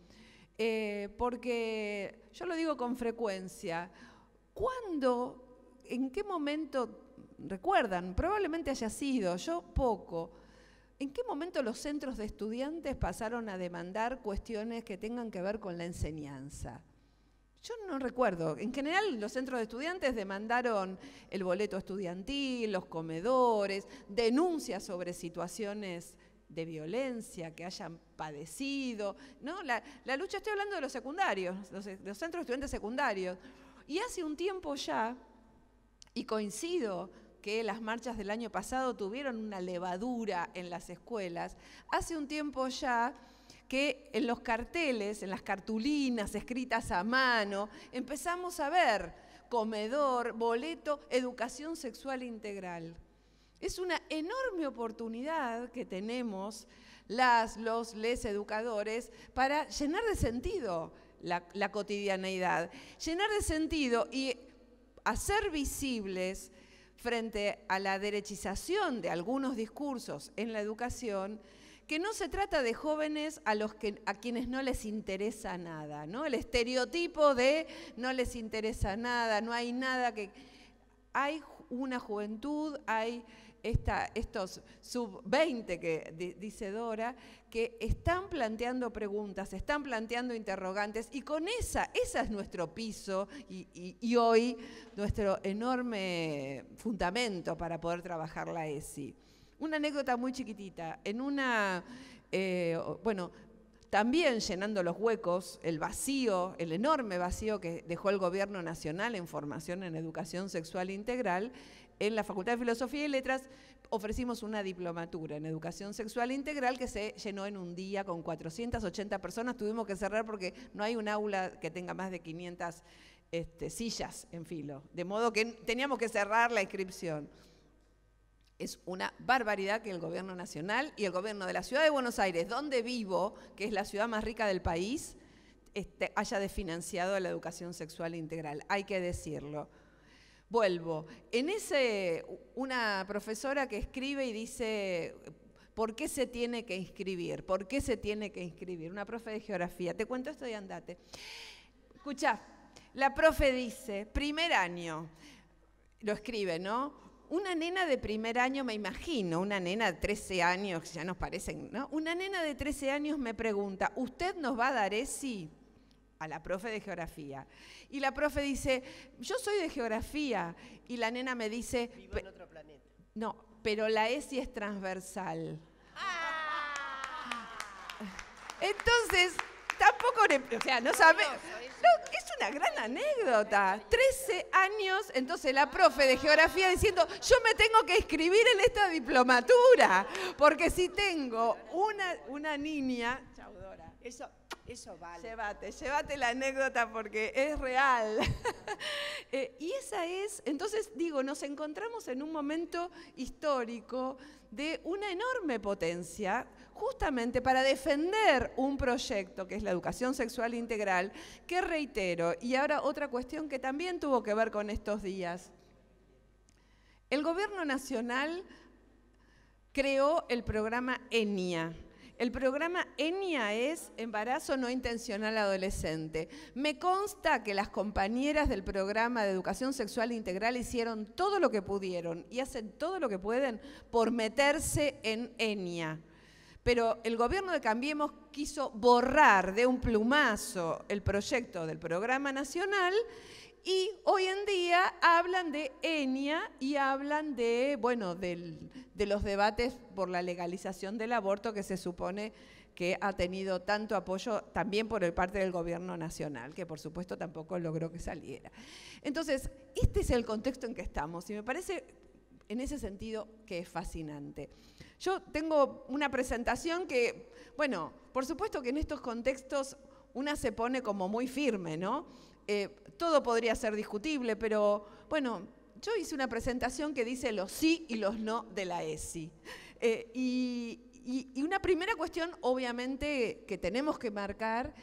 Porque yo lo digo con frecuencia, ¿cuándo, en qué momento, recuerdan, probablemente haya sido, yo poco, ¿en qué momento los centros de estudiantes pasaron a demandar cuestiones que tengan que ver con la enseñanza? Yo no recuerdo. En general, los centros de estudiantes demandaron el boleto estudiantil, los comedores, denuncias sobre situaciones de violencia que hayan padecido, ¿no? La lucha, estoy hablando de los secundarios, los centros de estudiantes secundarios. Y hace un tiempo ya, y coincido que las marchas del año pasado tuvieron una levadura en las escuelas, hace un tiempo ya que en los carteles, en las cartulinas escritas a mano, empezamos a ver comedor, boleto, educación sexual integral. Es una enorme oportunidad que tenemos les educadores para llenar de sentido la cotidianeidad, llenar de sentido y hacer visibles frente a la derechización de algunos discursos en la educación, que no se trata de jóvenes a quienes no les interesa nada, ¿no? El estereotipo de no les interesa nada, no hay nada que... Hay una juventud, hay estos sub-20 que dice Dora, que están planteando preguntas, están planteando interrogantes, y con esa es nuestro piso y hoy nuestro enorme fundamento para poder trabajar la ESI. Una anécdota muy chiquitita, también llenando los huecos, el vacío, el enorme vacío que dejó el Gobierno Nacional en formación en educación sexual integral, en la Facultad de Filosofía y Letras ofrecimos una diplomatura en educación sexual integral que se llenó en un día con 480 personas. Tuvimos que cerrar porque no hay un aula que tenga más de 500 sillas en filo, de modo que teníamos que cerrar la inscripción. Es una barbaridad que el Gobierno Nacional y el Gobierno de la Ciudad de Buenos Aires, donde vivo, que es la ciudad más rica del país, haya desfinanciado la educación sexual integral. Hay que decirlo. Vuelvo. Una profesora que escribe y dice, ¿por qué se tiene que inscribir? ¿Por qué se tiene que inscribir? Una profe de geografía. Te cuento esto y andate. Escuchá, la profe dice, primer año, lo escribe, ¿no? Una nena de primer año, me imagino, una nena de 13 años, ya nos parecen, ¿no? Una nena de 13 años me pregunta, ¿usted nos va a dar ESI? A la profe de geografía. Y la profe dice, yo soy de geografía. Y la nena me dice... Vivo en otro planeta. No, pero la ESI es transversal. Entonces, tampoco... O sea, no sabe... No, es una gran anécdota. 13 años, entonces la profe de geografía diciendo, yo me tengo que inscribir en esta diplomatura, porque si tengo una niña... Chau, Dora. Eso Eso vale. Llévate la anécdota porque es real. Y esa es, entonces digo, nos encontramos en un momento histórico de una enorme potencia, justamente para defender un proyecto que es la educación sexual integral, que reitero, y ahora otra cuestión que también tuvo que ver con estos días. El Gobierno Nacional creó el programa ENIA. El programa ENIA es Embarazo No Intencional Adolescente. Me consta que las compañeras del programa de Educación Sexual Integral hicieron todo lo que pudieron y hacen todo lo que pueden por meterse en ENIA. Pero el gobierno de Cambiemos quiso borrar de un plumazo el proyecto del programa nacional y hoy en día hablan de ENIA y hablan de, bueno, de los debates por la legalización del aborto que se supone que ha tenido tanto apoyo también por parte del gobierno nacional, que por supuesto tampoco logró que saliera. Entonces, este es el contexto en que estamos y me parece en ese sentido que es fascinante. Yo tengo una presentación que, bueno, por supuesto que en estos contextos una se pone como muy firme, ¿no? Todo podría ser discutible, pero bueno, yo hice una presentación que dice los sí y los no de la ESI. Y una primera cuestión, obviamente, que tenemos que marcar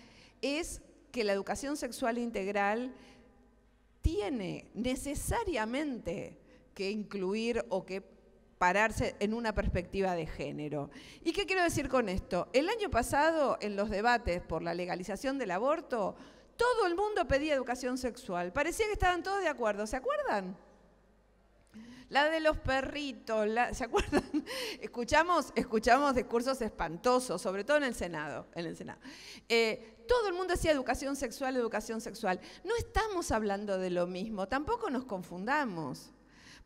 es que la educación sexual integral tiene necesariamente que incluir o que pararse en una perspectiva de género. ¿Y qué quiero decir con esto? El año pasado, en los debates por la legalización del aborto, todo el mundo pedía educación sexual. Parecía que estaban todos de acuerdo. ¿Se acuerdan? La de los perritos, ¿se acuerdan? Escuchamos discursos espantosos, sobre todo en el Senado. Todo el mundo decía educación sexual, educación sexual. No estamos hablando de lo mismo, tampoco nos confundamos.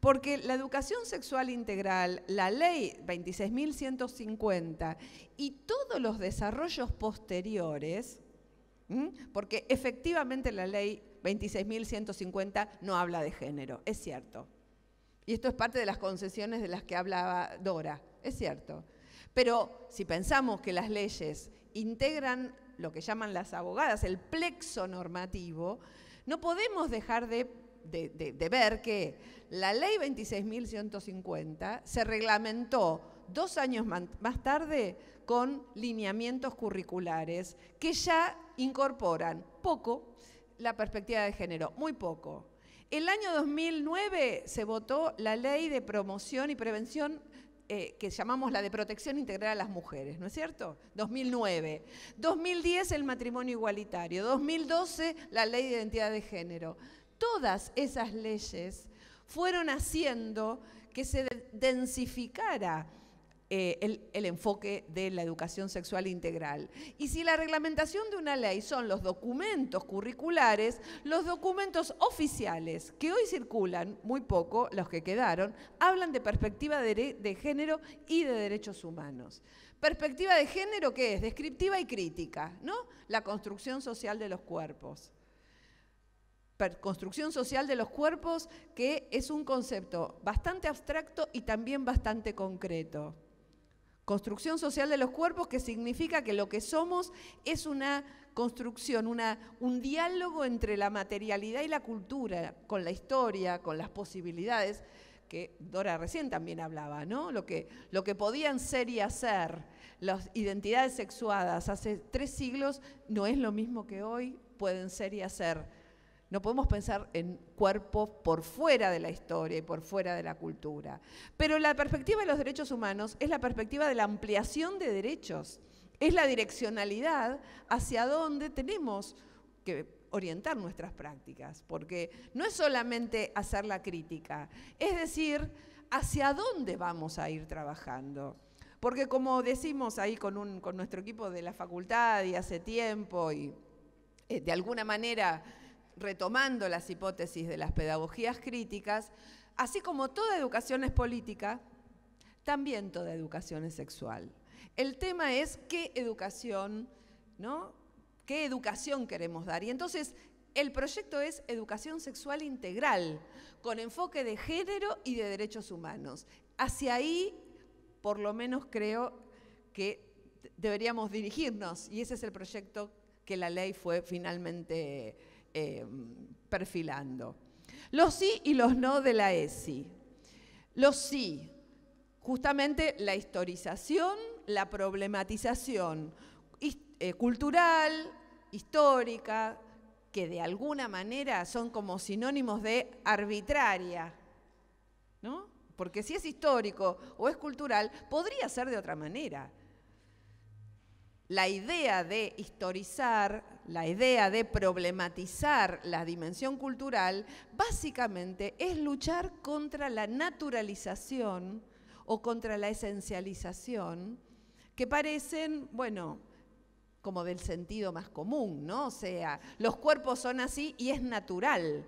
Porque la educación sexual integral, la ley 26.150 y todos los desarrollos posteriores, porque efectivamente la ley 26.150 no habla de género, es cierto. Y esto es parte de las concesiones de las que hablaba Dora, es cierto. Pero si pensamos que las leyes integran lo que llaman las abogadas, el plexo normativo, no podemos dejar de ver que la ley 26.150 se reglamentó 2 años más tarde con lineamientos curriculares que ya incorporan poco la perspectiva de género, muy poco. El año 2009 se votó la ley de promoción y prevención que llamamos la de protección integral a las mujeres, ¿no es cierto? 2009. 2010 el matrimonio igualitario. 2012 la ley de identidad de género. Todas esas leyes fueron haciendo que se densificara el enfoque de la educación sexual integral. Y si la reglamentación de una ley son los documentos curriculares, los documentos oficiales que hoy circulan, muy poco, los que quedaron, hablan de perspectiva de género y de derechos humanos. Perspectiva de género, ¿qué es? Descriptiva y crítica, ¿no? La construcción social de los cuerpos. Construcción social de los cuerpos, que es un concepto bastante abstracto y también bastante concreto. Construcción social de los cuerpos, que significa que lo que somos es una construcción, un diálogo entre la materialidad y la cultura, con la historia, con las posibilidades, que Dora recién también hablaba, ¿no? Lo que podían ser y hacer las identidades sexuadas hace 3 siglos no es lo mismo que hoy pueden ser y hacer. No podemos pensar en cuerpos por fuera de la historia y por fuera de la cultura. Pero la perspectiva de los derechos humanos es la perspectiva de la ampliación de derechos. Es la direccionalidad hacia donde tenemos que orientar nuestras prácticas. Porque no es solamente hacer la crítica, es decir, hacia dónde vamos a ir trabajando. Porque como decimos ahí con nuestro equipo de la facultad y hace tiempo y de alguna manera retomando las hipótesis de las pedagogías críticas, así como toda educación es política, también toda educación es sexual. El tema es qué educación, ¿no? ¿Qué educación queremos dar? Y entonces el proyecto es educación sexual integral, con enfoque de género y de derechos humanos. Hacia ahí, por lo menos creo que deberíamos dirigirnos, y ese es el proyecto que la ley fue finalmente perfilando. Los sí y los no de la ESI. Los sí, justamente la historización, la problematización cultural, histórica, que de alguna manera son como sinónimos de arbitraria, ¿no? Porque si es histórico o es cultural, podría ser de otra manera. La idea de historizar, la idea de problematizar la dimensión cultural, básicamente es luchar contra la naturalización o contra la esencialización, que parecen, bueno, como del sentido más común, ¿no? O sea, los cuerpos son así y es natural.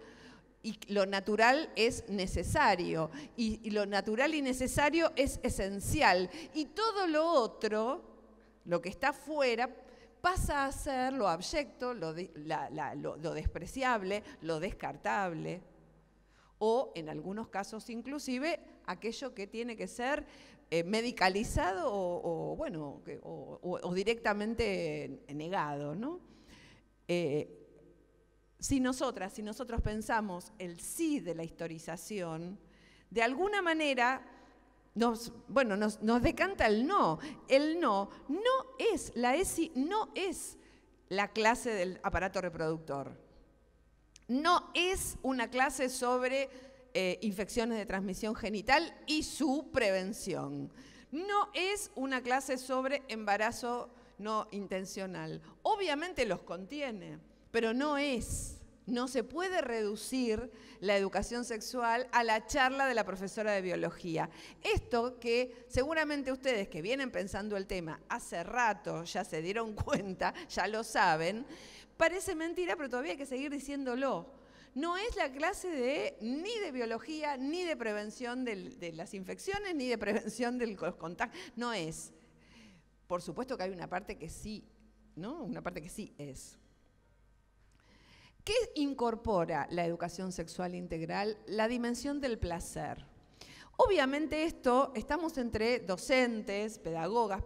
Y lo natural es necesario. Y lo natural y necesario es esencial. Y todo lo otro, lo que está fuera, pasa a ser lo abyecto, lo despreciable, lo descartable. O, en algunos casos inclusive, aquello que tiene que ser medicalizado o directamente negado, ¿no? Si nosotros pensamos el sí de la historización, de alguna manera nos decanta el no. El no es, la ESI no es la clase del aparato reproductor. No es una clase sobre infecciones de transmisión genital y su prevención. No es una clase sobre embarazo no intencional. Obviamente los contiene, pero no se puede reducir la educación sexual a la charla de la profesora de biología. Esto que seguramente ustedes que vienen pensando el tema hace rato ya se dieron cuenta, ya lo saben, parece mentira, pero todavía hay que seguir diciéndolo. No es la clase ni de biología, ni de prevención de las infecciones, ni de prevención de los contagios. No es. Por supuesto que hay una parte que sí, ¿no? Una parte que sí es. ¿Qué incorpora la educación sexual integral? La dimensión del placer. Obviamente estamos entre docentes, pedagogues,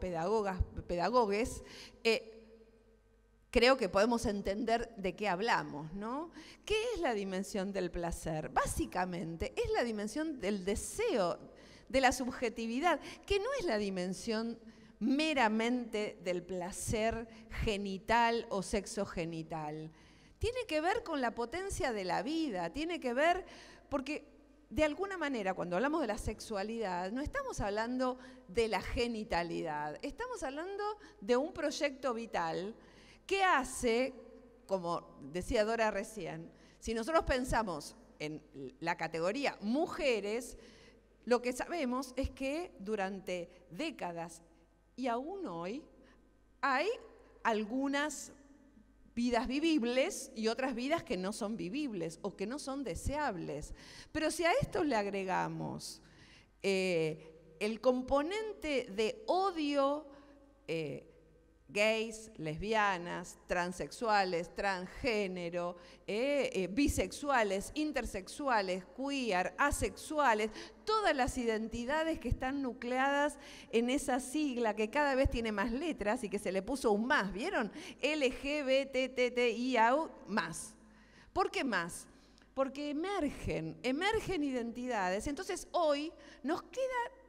creo que podemos entender de qué hablamos, ¿no? ¿Qué es la dimensión del placer? Básicamente es la dimensión del deseo, de la subjetividad, que no es la dimensión meramente del placer genital o sexogenital. Tiene que ver con la potencia de la vida, tiene que ver, porque de alguna manera cuando hablamos de la sexualidad no estamos hablando de la genitalidad, estamos hablando de un proyecto vital que hace, como decía Dora recién, si nosotros pensamos en la categoría mujeres, lo que sabemos es que durante décadas y aún hoy hay algunas vidas vivibles y otras vidas que no son vivibles o que no son deseables. Pero si a esto le agregamos el componente de odio, gays, lesbianas, transexuales, transgénero, bisexuales, intersexuales, queer, asexuales, todas las identidades que están nucleadas en esa sigla que cada vez tiene más letras y que se le puso un más, ¿vieron? LGBTTIA más. ¿Por qué más? Porque emergen identidades. Entonces hoy nos queda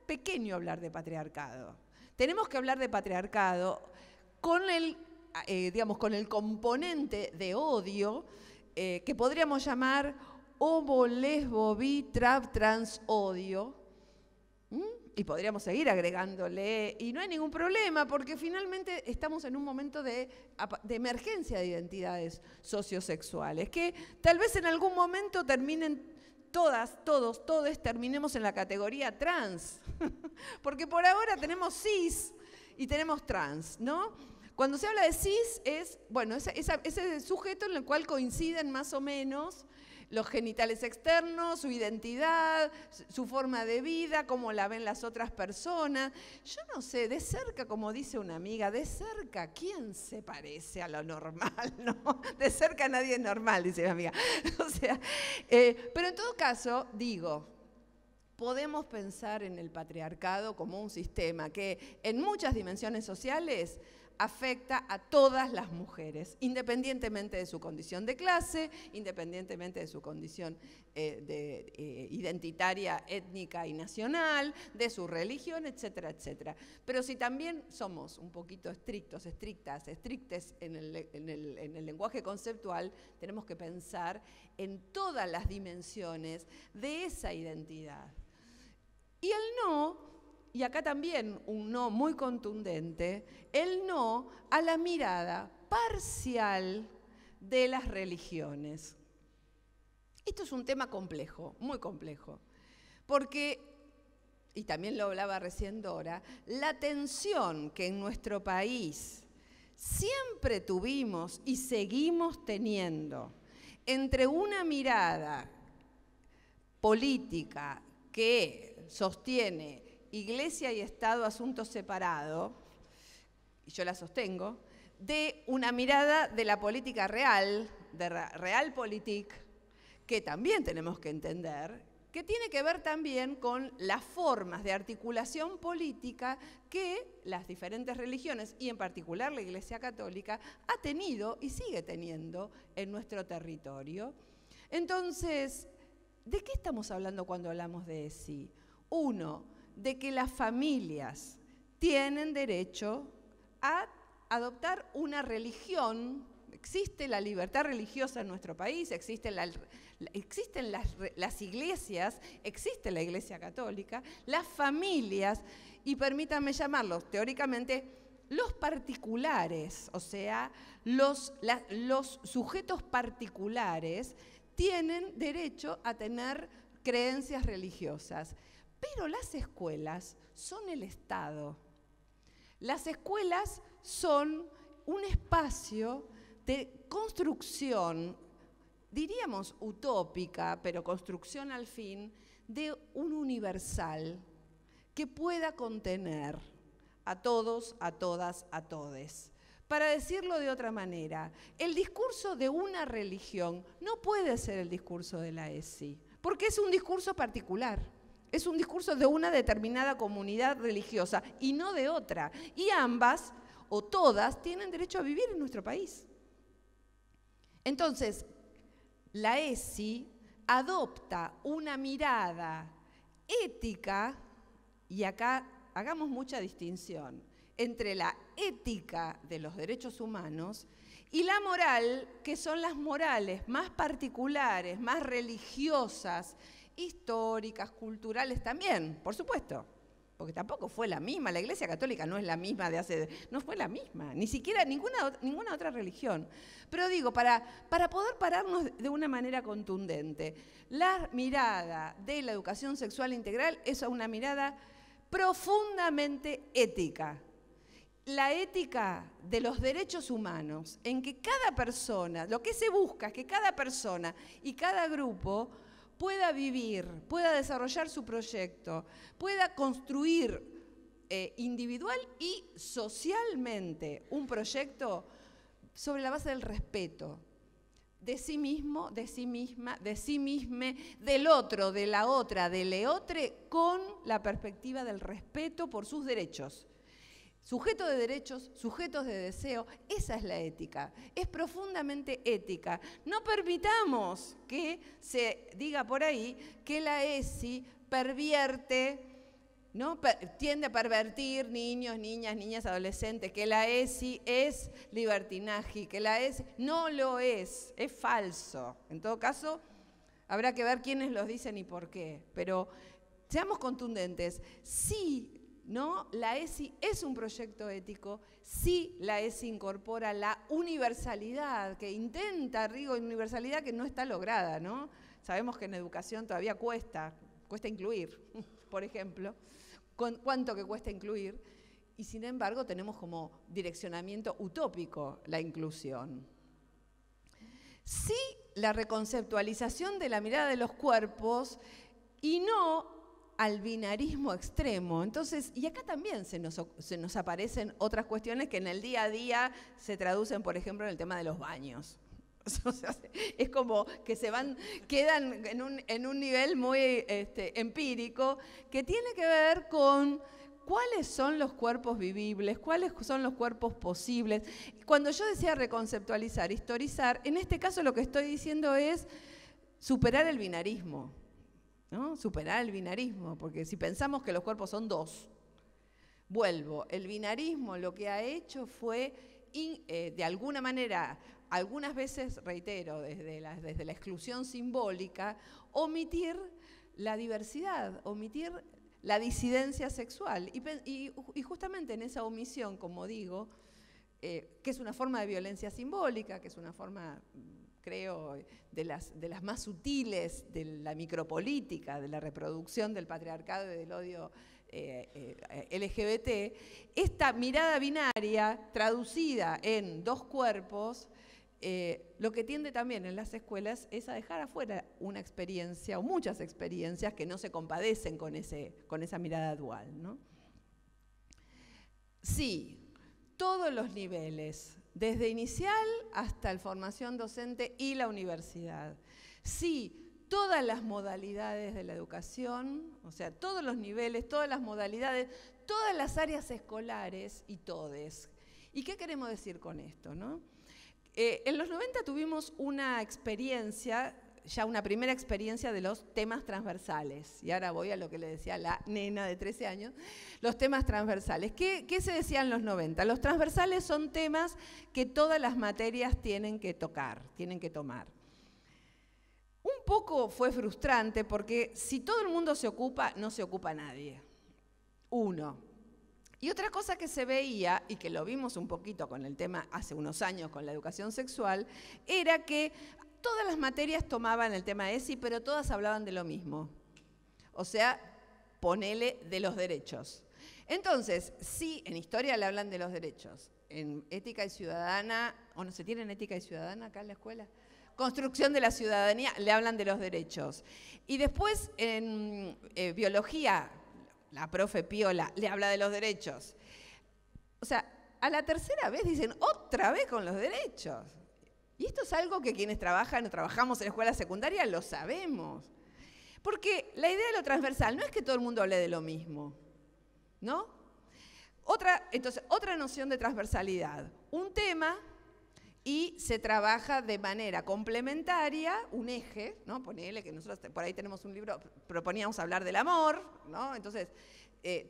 pequeño hablar de patriarcado. Tenemos que hablar de patriarcado con el componente de odio que podríamos llamar homo, lesbo, bi, trans, odio. Y podríamos seguir agregándole, y no hay ningún problema, porque finalmente estamos en un momento de emergencia de identidades sociosexuales, que tal vez en algún momento terminen todos terminemos en la categoría trans, porque por ahora tenemos cis y tenemos trans, ¿no? Cuando se habla de cis es, bueno, ese sujeto en el cual coinciden más o menos los genitales externos, su identidad, su forma de vida, cómo la ven las otras personas. Yo no sé, de cerca, como dice una amiga, de cerca, ¿quién se parece a lo normal? ¿No? De cerca nadie es normal, dice mi amiga. O sea, pero en todo caso, digo, podemos pensar en el patriarcado como un sistema que en muchas dimensiones sociales afecta a todas las mujeres, independientemente de su condición de clase, independientemente de su condición identitaria, étnica y nacional, de su religión, etcétera, etcétera. Pero si también somos un poquito estrictes en el lenguaje conceptual, tenemos que pensar en todas las dimensiones de esa identidad. Y el no, y acá también un no muy contundente, el no a la mirada parcial de las religiones. Esto es un tema complejo, muy complejo, porque, y también lo hablaba recién Dora, la tensión que en nuestro país siempre tuvimos y seguimos teniendo entre una mirada política que sostiene Iglesia y Estado, asunto separado, y yo la sostengo, de una mirada de la política real, de realpolitik, que también tenemos que entender, que tiene que ver también con las formas de articulación política que las diferentes religiones, y en particular la Iglesia Católica, ha tenido y sigue teniendo en nuestro territorio. Entonces, ¿de qué estamos hablando cuando hablamos de ESI? Uno, de que las familias tienen derecho a adoptar una religión. Existe la libertad religiosa en nuestro país, existen las iglesias, existe la Iglesia Católica, las familias, y permítanme llamarlos teóricamente los particulares, o sea, los sujetos particulares tienen derecho a tener creencias religiosas. Pero las escuelas son el Estado. Las escuelas son un espacio de construcción, diríamos utópica, pero construcción al fin, de un universal que pueda contener a todos, a todas, a todes. Para decirlo de otra manera, el discurso de una religión no puede ser el discurso de la ESI, porque es un discurso particular. Es un discurso de una determinada comunidad religiosa y no de otra. Y ambas, o todas, tienen derecho a vivir en nuestro país. Entonces, la ESI adopta una mirada ética, y acá hagamos mucha distinción, entre la ética de los derechos humanos y la moral, que son las morales más particulares, más religiosas, históricas, culturales también, por supuesto, porque tampoco fue la misma, la Iglesia Católica no es la misma no fue la misma, ni siquiera ninguna otra religión. Pero digo, para poder pararnos de una manera contundente, la mirada de la educación sexual integral es una mirada profundamente ética. La ética de los derechos humanos, en que cada persona, lo que se busca es que cada persona y cada grupo pueda vivir, pueda desarrollar su proyecto, pueda construir individual y socialmente un proyecto sobre la base del respeto de sí mismo, de sí misma, de sí misma, del otro, de la otra, del leotre, con la perspectiva del respeto por sus derechos. Sujeto de derechos, sujetos de deseo, esa es la ética, es profundamente ética. No permitamos que se diga por ahí que la ESI pervierte, ¿no? Tiende a pervertir niños, niñas, adolescentes, que la ESI es libertinaje, que la ESI no lo es falso. En todo caso, habrá que ver quiénes los dicen y por qué, pero seamos contundentes. Sí, ¿no? La ESI es un proyecto ético, sí la ESI incorpora la universalidad, que intenta, universalidad que no está lograda, ¿no? Sabemos que en educación todavía cuesta incluir, por ejemplo, cuánto que cuesta incluir, y sin embargo tenemos como direccionamiento utópico la inclusión. Sí, la reconceptualización de la mirada de los cuerpos y no al binarismo extremo. Entonces, y acá también se nos aparecen otras cuestiones que en el día a día se traducen, por ejemplo, en el tema de los baños. O sea, es como que quedan en un nivel muy empírico, que tiene que ver con cuáles son los cuerpos vivibles, cuáles son los cuerpos posibles. Cuando yo decía reconceptualizar, historizar, en este caso lo que estoy diciendo es superar el binarismo, ¿no? Superar el binarismo, porque si pensamos que los cuerpos son dos, vuelvo, el binarismo lo que ha hecho fue, de alguna manera, algunas veces, reitero, desde la exclusión simbólica, omitir la diversidad, omitir la disidencia sexual. Y justamente en esa omisión, como digo, que es una forma de violencia simbólica, que es una forma, creo, de las más sutiles de la micropolítica, de la reproducción del patriarcado y del odio LGBT, esta mirada binaria traducida en dos cuerpos, lo que tiende también en las escuelas es a dejar afuera una experiencia o muchas experiencias que no se compadecen con esa mirada dual, ¿no? Sí, todos los niveles, desde inicial hasta la formación docente y la universidad. Sí, todas las modalidades de la educación, o sea, todos los niveles, todas las modalidades, todas las áreas escolares y todes. ¿Y qué queremos decir con esto, no? En los 90 tuvimos una experiencia, ya una primera experiencia de los temas transversales. Y ahora voy a lo que le decía la nena de 13 años, los temas transversales. ¿Qué se decía en los 90? Los transversales son temas que todas las materias tienen que tocar, tienen que tomar. Un poco fue frustrante porque si todo el mundo se ocupa, no se ocupa nadie. Uno. Y otra cosa que se veía, y que lo vimos un poquito con el tema hace unos años con la educación sexual, era que todas las materias tomaban el tema de ESI, pero todas hablaban de lo mismo. O sea, ponele de los derechos. Entonces, sí, en historia le hablan de los derechos. En ética y ciudadana, ¿o no se tienen ética y ciudadana acá en la escuela? Construcción de la ciudadanía, le hablan de los derechos. Y después en biología, la profe Piola le habla de los derechos. O sea, a la tercera vez dicen, otra vez con los derechos. Y esto es algo que quienes trabajan o trabajamos en la escuela secundaria lo sabemos. Porque la idea de lo transversal no es que todo el mundo hable de lo mismo, ¿no? Entonces, otra noción de transversalidad. Un tema y se trabaja de manera complementaria, un eje, ¿no? Ponele que nosotros por ahí tenemos un libro, proponíamos hablar del amor, ¿no? Entonces,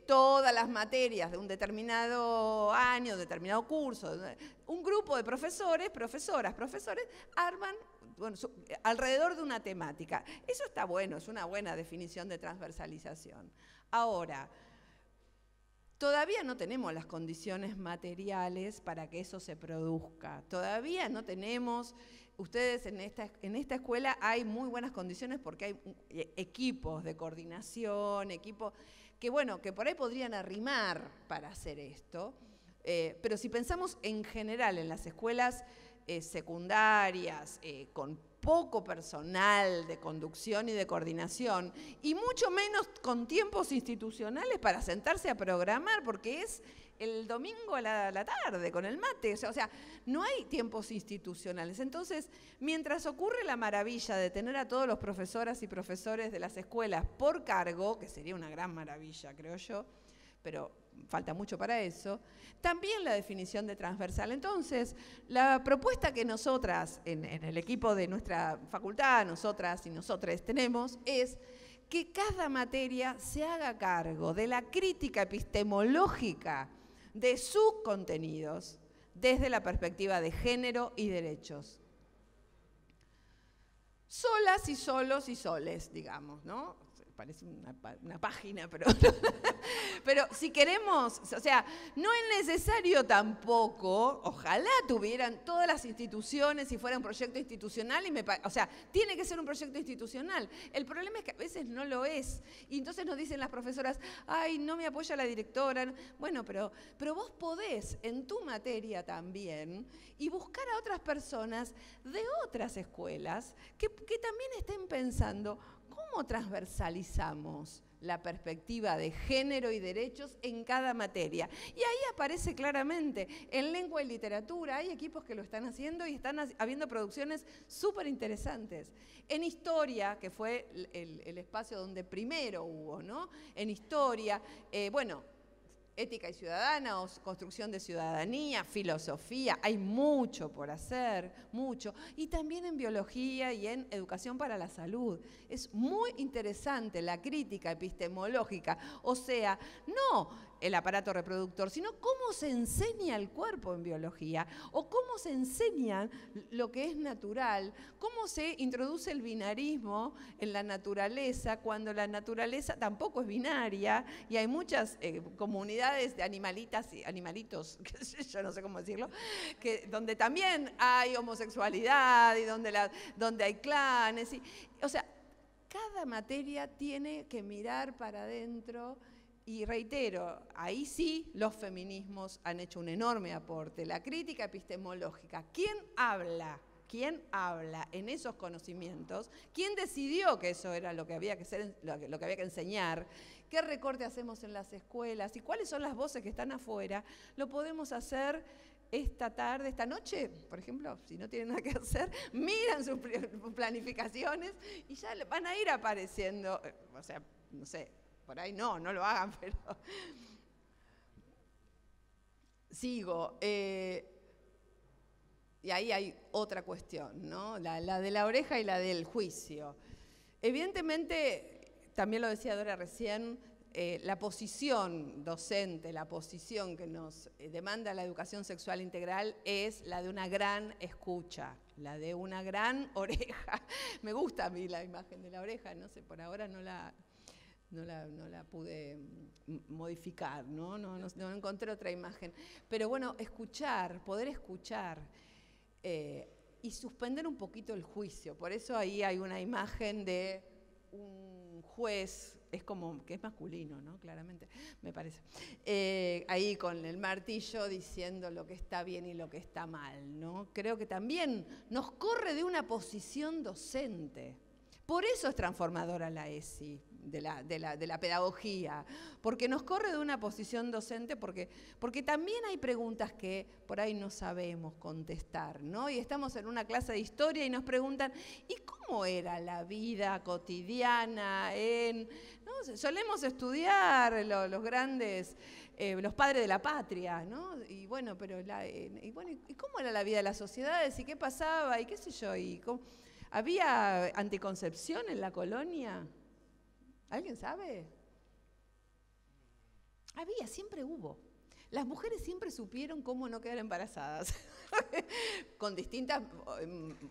todas las materias de un determinado año, determinado curso, un grupo de profesores, profesoras, profesores, arman alrededor de una temática. Eso está bueno, es una buena definición de transversalización. Ahora, todavía no tenemos las condiciones materiales para que eso se produzca. Todavía no tenemos, ustedes en esta escuela hay muy buenas condiciones porque hay equipos de coordinación, equipos que, bueno, que por ahí podrían arrimar para hacer esto. Pero si pensamos en general en las escuelas secundarias, con poco personal de conducción y de coordinación, y mucho menos con tiempos institucionales para sentarse a programar, porque es el domingo a la tarde con el mate, o sea, no hay tiempos institucionales. Entonces, mientras ocurre la maravilla de tener a todos los profesoras y profesores de las escuelas por cargo, que sería una gran maravilla, creo yo, pero falta mucho para eso, también la definición de transversal. Entonces, la propuesta que nosotras, en el equipo de nuestra facultad, nosotras y nosotres tenemos, es que cada materia se haga cargo de la crítica epistemológica de sus contenidos desde la perspectiva de género y derechos. Solas y solos y soles, digamos, ¿no? Parece una página, pero si queremos, o sea, no es necesario tampoco, ojalá tuvieran todas las instituciones si fuera un proyecto institucional, o sea, tiene que ser un proyecto institucional. El problema es que a veces no lo es. Y entonces nos dicen las profesoras, ay, no me apoya la directora. Bueno, pero vos podés en tu materia también y buscar a otras personas de otras escuelas que también estén pensando, ¿cómo transversalizamos la perspectiva de género y derechos en cada materia? Y ahí aparece claramente, en lengua y literatura hay equipos que lo están haciendo y están habiendo producciones súper interesantes. En historia, que fue el espacio donde primero hubo, ¿no? En historia, bueno, ética y ciudadana o construcción de ciudadanía, filosofía, hay mucho por hacer, mucho. Y también en biología y en educación para la salud. Es muy interesante la crítica epistemológica, o sea, no el aparato reproductor, sino cómo se enseña el cuerpo en biología, o cómo se enseña lo que es natural, cómo se introduce el binarismo en la naturaleza, cuando la naturaleza tampoco es binaria, y hay muchas comunidades de animalitas y animalitos, yo no sé cómo decirlo, donde también hay homosexualidad y donde hay clanes. O sea, cada materia tiene que mirar para adentro. Y reitero, ahí sí los feminismos han hecho un enorme aporte. La crítica epistemológica, ¿quién habla? ¿Quién habla en esos conocimientos? ¿Quién decidió que eso era lo que había que ser, lo que había que enseñar? ¿Qué recorte hacemos en las escuelas? ¿Y cuáles son las voces que están afuera? Lo podemos hacer esta tarde, esta noche, por ejemplo, si no tienen nada que hacer, miran sus planificaciones y ya van a ir apareciendo, o sea, no sé, por ahí no lo hagan, pero sigo. Y ahí hay otra cuestión, ¿no? La de la oreja y la del juicio. Evidentemente, también lo decía Dora recién, la posición docente, la posición que nos demanda la educación sexual integral es la de una gran escucha, la de una gran oreja. Me gusta a mí la imagen de la oreja, no sé, por ahora no la pude modificar, ¿no? No encontré otra imagen. Pero bueno, escuchar, poder escuchar y suspender un poquito el juicio. Por eso ahí hay una imagen de un juez, es como que es masculino, ¿no? Claramente, me parece. Ahí con el martillo diciendo lo que está bien y lo que está mal, ¿no? Creo que también nos corre de una posición docente. Por eso es transformadora la ESI, de la pedagogía, porque nos corre de una posición docente, porque también hay preguntas que por ahí no sabemos contestar, ¿no? Y estamos en una clase de historia y nos preguntan, ¿y cómo era la vida cotidiana ¿no? Solemos estudiar los grandes, los padres de la patria, ¿no? Y bueno, pero ¿y cómo era la vida de las sociedades? ¿Y qué pasaba? ¿Y qué sé yo? ¿Había anticoncepción en la colonia? ¿Alguien sabe? Había, siempre hubo. Las mujeres siempre supieron cómo no quedar embarazadas. Con distintas,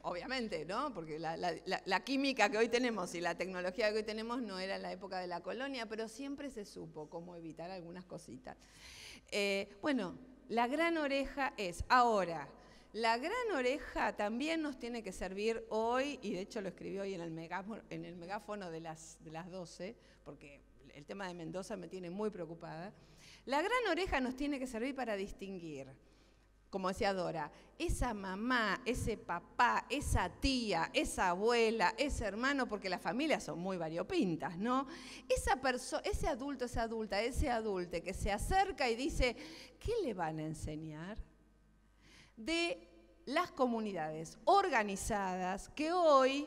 obviamente, ¿no? Porque la química que hoy tenemos y la tecnología que hoy tenemos no era en la época de la colonia, pero siempre se supo cómo evitar algunas cositas. Bueno, la gran oreja es ahora. La gran oreja también nos tiene que servir hoy, y de hecho lo escribí hoy en el megáfono de las 12, porque el tema de Mendoza me tiene muy preocupada. La gran oreja nos tiene que servir para distinguir, como decía Dora, esa mamá, ese papá, esa tía, esa abuela, ese hermano, porque las familias son muy variopintas, ¿no? Ese adulto, esa adulta, ese adulte que se acerca y dice, ¿qué le van a enseñar? De las comunidades organizadas que hoy,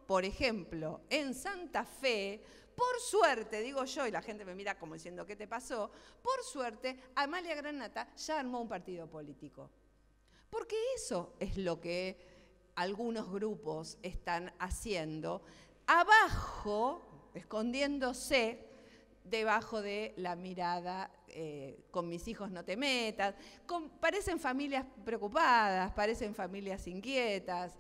por ejemplo, en Santa Fe, por suerte, digo yo, y la gente me mira como diciendo, ¿qué te pasó? Por suerte, Amalia Granata ya armó un partido político. Porque eso es lo que algunos grupos están haciendo, abajo, escondiéndose, debajo de la mirada, con mis hijos no te metas, parecen familias preocupadas, parecen familias inquietas,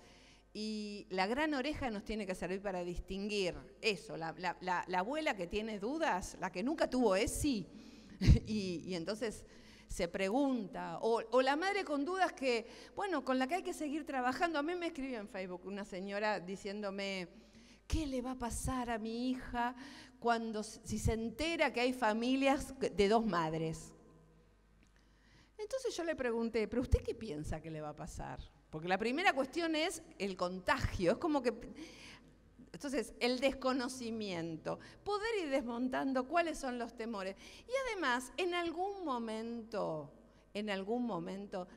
y la gran oreja nos tiene que servir para distinguir eso, la abuela que tiene dudas, la que nunca tuvo ESI, y entonces se pregunta, o la madre con dudas que, bueno, con la que hay que seguir trabajando. A mí me escribió en Facebook una señora diciéndome, ¿qué le va a pasar a mi hija si se entera que hay familias de dos madres? Entonces yo le pregunté, ¿pero usted qué piensa que le va a pasar? Porque la primera cuestión es el contagio, es como que... Entonces, el desconocimiento, poder ir desmontando cuáles son los temores. Y además, en algún momento,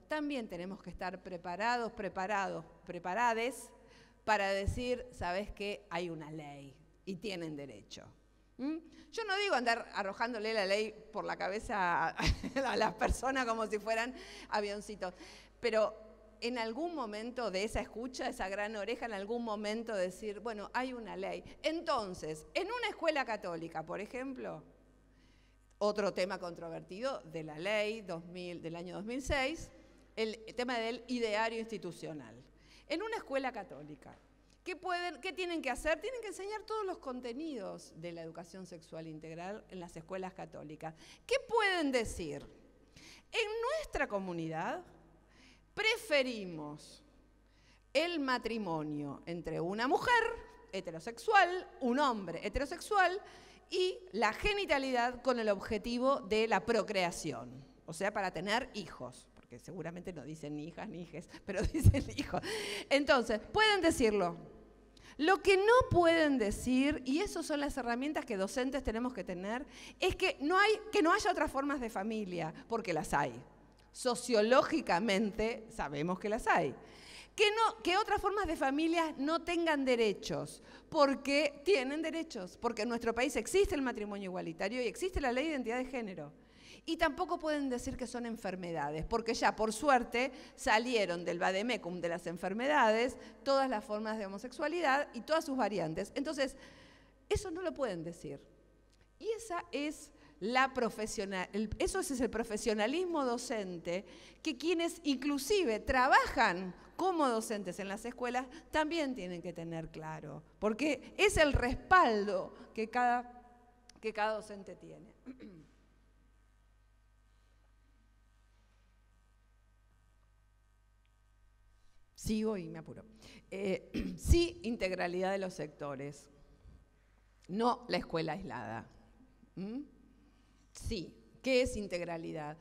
también tenemos que estar preparados, preparades, para decir, ¿sabes qué? Hay una ley y tienen derecho. Yo no digo andar arrojándole la ley por la cabeza a las personas como si fueran avioncitos, pero en algún momento de esa escucha, esa gran oreja, en algún momento decir, bueno, hay una ley. Entonces, en una escuela católica, por ejemplo, otro tema controvertido de la ley del año 2006, el tema del ideario institucional. En una escuela católica, ¿qué tienen que hacer? Tienen que enseñar todos los contenidos de la educación sexual integral en las escuelas católicas. ¿Qué pueden decir? En nuestra comunidad preferimos el matrimonio entre una mujer heterosexual, un hombre heterosexual y la genitalidad con el objetivo de la procreación, o sea, para tener hijos. Que seguramente no dicen ni hijas ni hijes, pero dicen hijos. Entonces, pueden decirlo. Lo que no pueden decir, y esas son las herramientas que docentes tenemos que tener, es que no haya otras formas de familia, porque las hay. Sociológicamente sabemos que las hay. Que otras formas de familia no tengan derechos, porque tienen derechos, porque en nuestro país existe el matrimonio igualitario y existe la ley de identidad de género. Y tampoco pueden decir que son enfermedades, porque ya, por suerte, salieron del vademecum de las enfermedades todas las formas de homosexualidad y todas sus variantes. Entonces, eso no lo pueden decir. Y eso es el profesionalismo docente, que quienes inclusive trabajan como docentes en las escuelas también tienen que tener claro, porque es el respaldo que cada docente tiene. Sigo y me apuro. Sí, integralidad de los sectores, no la escuela aislada. Sí, ¿qué es integralidad?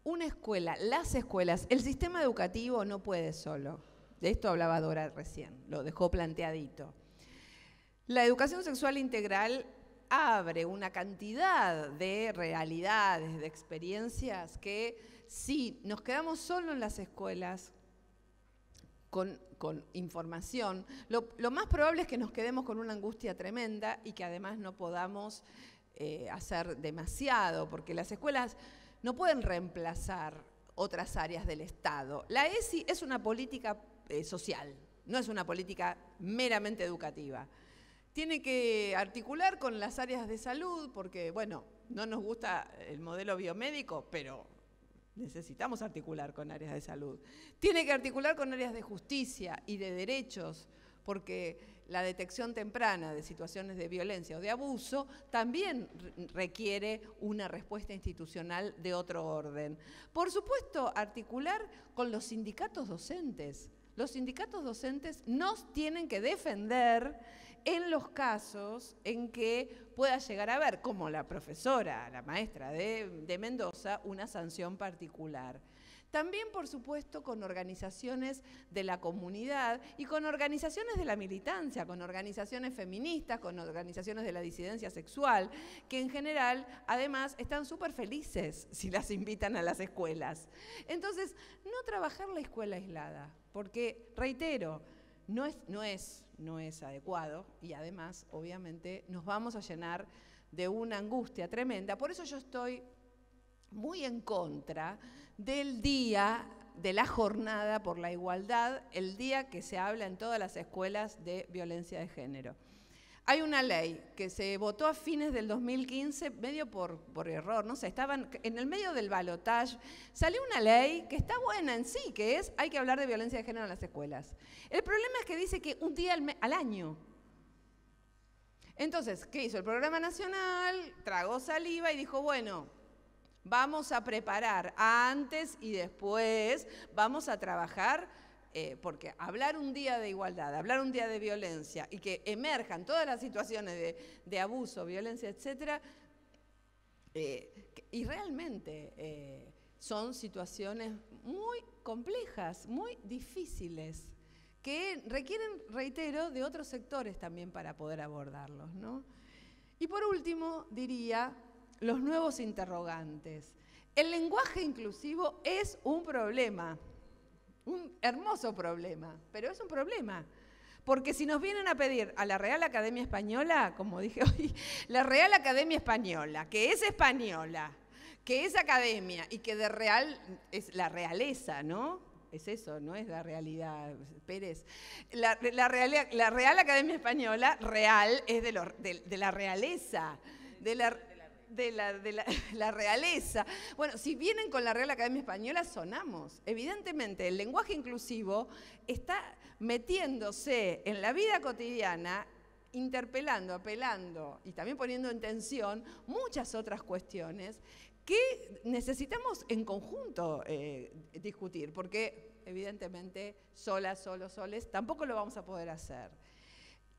Una escuela, las escuelas, el sistema educativo no puede solo. De esto hablaba Dora recién, lo dejó planteadito. La educación sexual integral abre una cantidad de realidades, de experiencias que si nos quedamos solo en las escuelas, con información, lo más probable es que nos quedemos con una angustia tremenda y que además no podamos hacer demasiado, porque las escuelas no pueden reemplazar otras áreas del Estado. La ESI es una política social, no es una política meramente educativa. Tiene que articular con las áreas de salud, porque, bueno, no nos gusta el modelo biomédico, pero necesitamos articular con áreas de salud. Tiene que articular con áreas de justicia y de derechos, porque la detección temprana de situaciones de violencia o de abuso también requiere una respuesta institucional de otro orden. Por supuesto, articular con los sindicatos docentes. Los sindicatos docentes nos tienen que defender en los casos en que pueda llegar a haber, como la profesora, la maestra de Mendoza, una sanción particular. También, por supuesto, con organizaciones de la comunidad y con organizaciones de la militancia, con organizaciones feministas, con organizaciones de la disidencia sexual, que en general, además, están súper felices si las invitan a las escuelas. Entonces, no trabajar la escuela aislada, porque, reitero, no es adecuado y además, obviamente, nos vamos a llenar de una angustia tremenda. Por eso yo estoy muy en contra del día de la jornada por la igualdad, el día que se habla en todas las escuelas de violencia de género. Hay una ley que se votó a fines del 2015, medio por error, no sé, estaban en el medio del balotaje, salió una ley que está buena en sí, que es, hay que hablar de violencia de género en las escuelas. El problema es que dice que un día al año. Entonces, ¿qué hizo? El Programa Nacional tragó saliva y dijo, bueno, vamos a preparar antes y después, vamos a trabajar, porque hablar un día de igualdad, hablar un día de violencia y que emerjan todas las situaciones de abuso, violencia, etcétera, y realmente son situaciones muy complejas, muy difíciles, que requieren, reitero, de otros sectores también para poder abordarlos, ¿no? Y por último, diría, los nuevos interrogantes. El lenguaje inclusivo es un problema, un hermoso problema, pero es un problema, Porque si nos vienen a pedir a la Real Academia Española, como dije hoy, la Real Academia Española, que es española, que es academia y que de real es la realeza, ¿no? Es eso, no es la realidad, Pérez. La Real Academia Española, real, es de la realeza, de la realeza. Bueno, si vienen con la Real Academia Española, sonamos. Evidentemente, el lenguaje inclusivo está metiéndose en la vida cotidiana, interpelando, apelando y también poniendo en tensión muchas otras cuestiones que necesitamos en conjunto discutir, porque evidentemente solas, soles, tampoco lo vamos a poder hacer.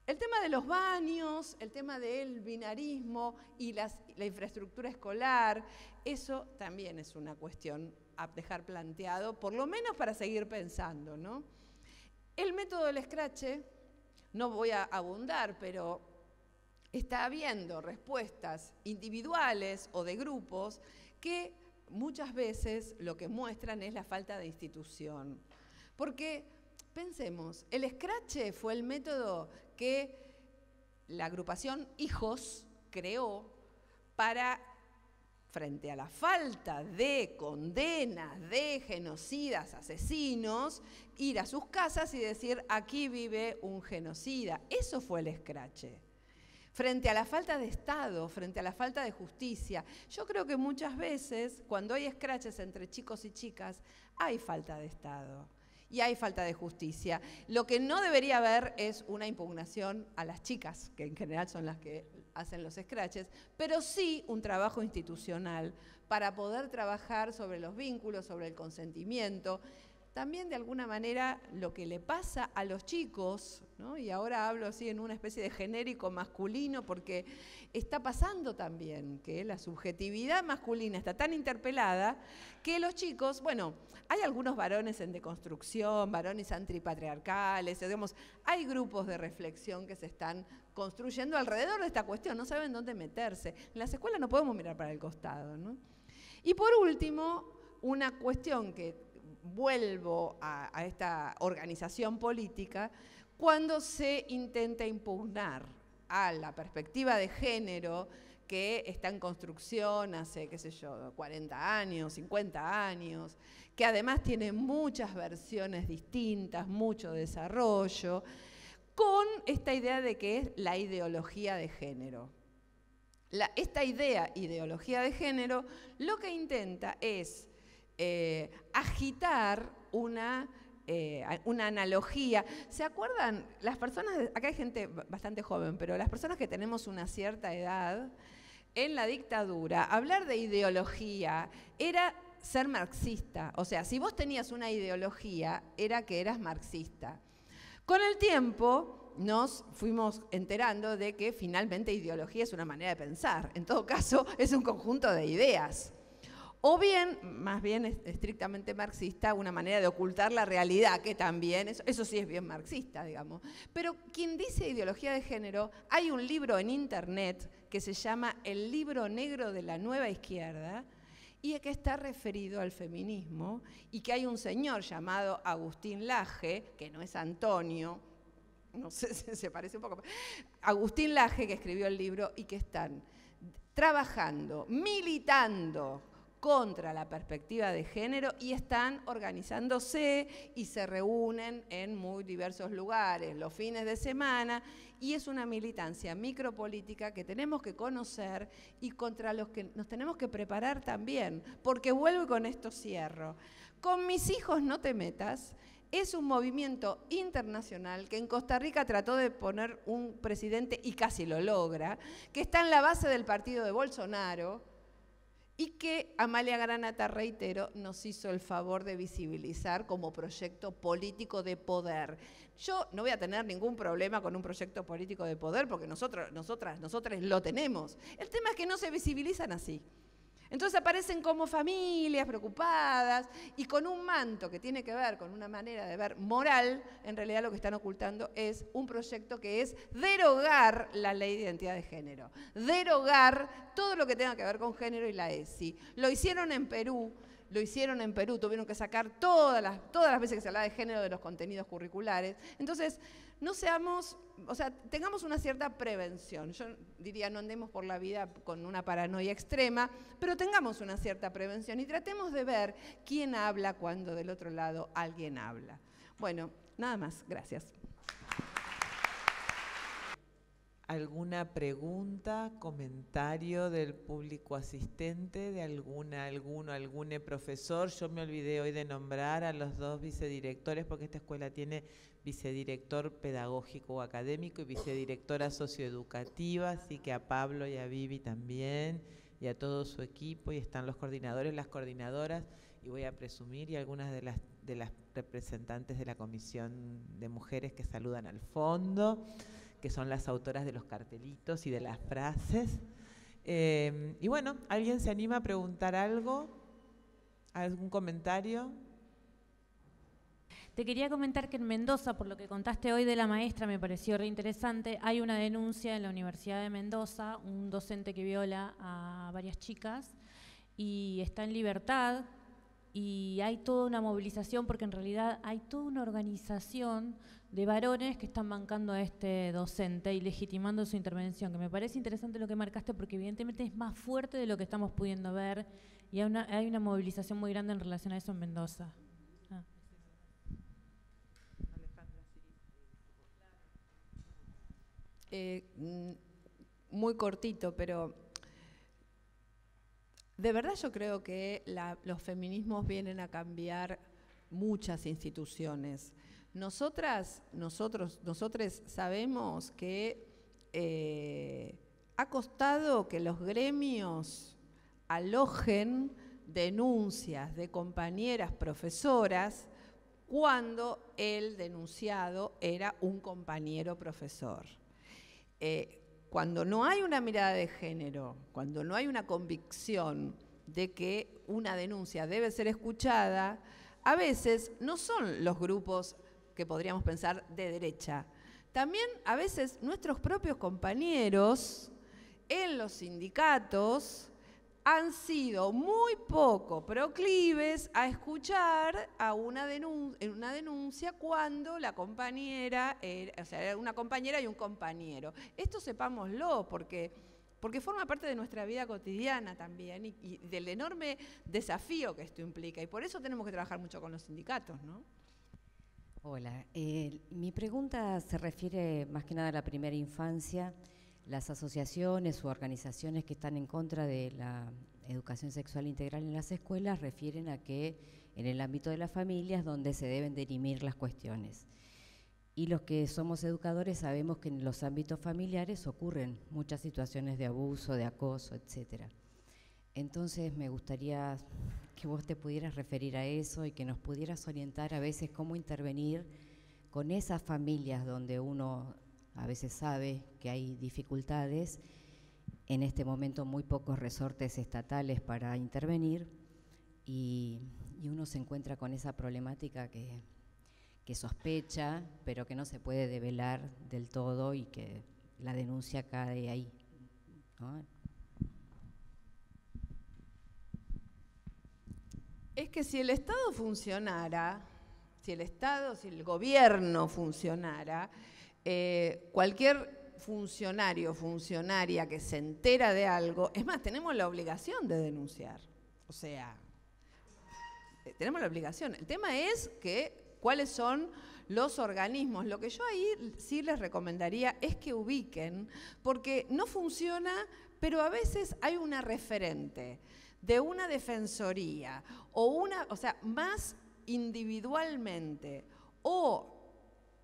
El tema de los baños, el tema del binarismo y la infraestructura escolar, eso también es una cuestión a dejar planteado, por lo menos para seguir pensando, ¿no? El método del escrache, no voy a abundar, pero está habiendo respuestas individuales o de grupos que muchas veces lo que muestran es la falta de institución. Porque, pensemos, el escrache fue el método que la agrupación Hijos creó para, frente a la falta de condenas de genocidas, asesinos, ir a sus casas y decir, aquí vive un genocida. Eso fue el escrache. Frente a la falta de Estado, frente a la falta de justicia. Yo creo que muchas veces, cuando hay escraches entre chicos y chicas, hay falta de Estado y hay falta de justicia. Lo que no debería haber es una impugnación a las chicas, que en general son las que hacen los escraches, pero sí un trabajo institucional para poder trabajar sobre los vínculos, sobre el consentimiento. También de alguna manera lo que le pasa a los chicos, ¿no? Y ahora hablo así en una especie de genérico masculino porque está pasando también que la subjetividad masculina está tan interpelada que los chicos, bueno, hay algunos varones en deconstrucción, varones antipatriarcales, digamos, hay grupos de reflexión que se están construyendo alrededor de esta cuestión, no saben dónde meterse. En las escuelas no podemos mirar para el costado, ¿no? Y por último, una cuestión que vuelvo a esta organización política, cuando se intenta impugnar a la perspectiva de género que está en construcción hace, qué sé yo, 40 años, 50 años, que además tiene muchas versiones distintas, mucho desarrollo, con esta idea de que es la ideología de género. Esta ideología de género, lo que intenta es agitar una analogía. ¿Se acuerdan? Las personas, acá hay gente bastante joven, pero las personas que tenemos una cierta edad, en la dictadura, hablar de ideología era ser marxista. O sea, si vos tenías una ideología, era que eras marxista. Con el tiempo nos fuimos enterando de que finalmente ideología es una manera de pensar. En todo caso, es un conjunto de ideas. O bien, más bien estrictamente marxista, una manera de ocultar la realidad, que también, eso sí es bien marxista, digamos. Pero quien dice ideología de género, hay un libro en internet que se llama El libro negro de la nueva izquierda, y que está referido al feminismo, y que hay un señor llamado Agustín Laje, que no es Antonio, no sé si se parece un poco, Agustín Laje, que escribió el libro, y que están trabajando, militando contra la perspectiva de género y están organizándose y se reúnen en muy diversos lugares los fines de semana, y es una militancia micropolítica que tenemos que conocer y contra los que nos tenemos que preparar también, porque vuelvo y con esto cierro. Con mis hijos no te metas es un movimiento internacional que en Costa Rica trató de poner un presidente y casi lo logra, que está en la base del partido de Bolsonaro, y que Amalia Granata, reitero, nos hizo el favor de visibilizar como proyecto político de poder. Yo no voy a tener ningún problema con un proyecto político de poder porque nosotras lo tenemos. El tema es que no se visibilizan así. Entonces aparecen como familias preocupadas y con un manto que tiene que ver con una manera de ver moral. En realidad lo que están ocultando es un proyecto que es derogar la ley de identidad de género, derogar todo lo que tenga que ver con género y la ESI. Lo hicieron en Perú, lo hicieron en Perú, tuvieron que sacar todas las veces que se hablaba de género de los contenidos curriculares. Entonces, no seamos, o sea, tengamos una cierta prevención. Yo diría, no andemos por la vida con una paranoia extrema, pero tengamos una cierta prevención y tratemos de ver quién habla cuando del otro lado alguien habla. Bueno, nada más. Gracias. ¿Alguna pregunta, comentario del público asistente, de algún profesor? Yo me olvidé hoy de nombrar a los 2 vicedirectores, porque esta escuela tiene vicedirector pedagógico o académico y vicedirectora socioeducativa, así que a Pablo y a Vivi también, y a todo su equipo, y están los coordinadores, las coordinadoras, y voy a presumir, y algunas de las representantes de la Comisión de Mujeres que saludan al fondo, que son las autoras de los cartelitos y de las frases. Y bueno, ¿alguien se anima a preguntar algo? ¿Algún comentario? Te quería comentar que en Mendoza, por lo que contaste hoy de la maestra, me pareció re interesante, hay una denuncia en la Universidad de Mendoza, un docente que viola a varias chicas y está en libertad, y hay toda una movilización porque en realidad hay toda una organización de varones que están bancando a este docente y legitimando su intervención, que me parece interesante lo que marcaste porque evidentemente es más fuerte de lo que estamos pudiendo ver y hay una movilización muy grande en relación a eso en Mendoza. Muy cortito, pero de verdad yo creo que los feminismos vienen a cambiar muchas instituciones. Nosotros sabemos que ha costado que los gremios alojen denuncias de compañeras profesoras cuando el denunciado era un compañero profesor. Cuando no hay una mirada de género, cuando no hay una convicción de que una denuncia debe ser escuchada, a veces no son los grupos que podríamos pensar de derecha. También a veces nuestros propios compañeros en los sindicatos han sido muy poco proclives a escuchar a una denuncia cuando la compañera, o sea, era una compañera y un compañero. Esto sepámoslo porque forma parte de nuestra vida cotidiana también y del enorme desafío que esto implica. Y por eso tenemos que trabajar mucho con los sindicatos, ¿no? Hola, mi pregunta se refiere más que nada a la primera infancia. Las asociaciones u organizaciones que están en contra de la educación sexual integral en las escuelas refieren a que en el ámbito de las familias donde se deben dirimir las cuestiones. Y los que somos educadores sabemos que en los ámbitos familiares ocurren muchas situaciones de abuso, de acoso, etc. Entonces me gustaría que vos te pudieras referir a eso y que nos pudieras orientar a veces cómo intervenir con esas familias donde uno a veces sabe que hay dificultades, en este momento muy pocos resortes estatales para intervenir y uno se encuentra con esa problemática que sospecha, pero que no se puede develar del todo y que la denuncia cae ahí, ¿no? Es que si el Estado funcionara, si el gobierno funcionara, cualquier funcionario o funcionaria que se entera de algo, es más, tenemos la obligación de denunciar. O sea, tenemos la obligación. El tema es que cuáles son los organismos. Lo que yo ahí sí les recomendaría es que ubiquen, porque no funciona, pero a veces hay una referente de una defensoría o sea, más individualmente, o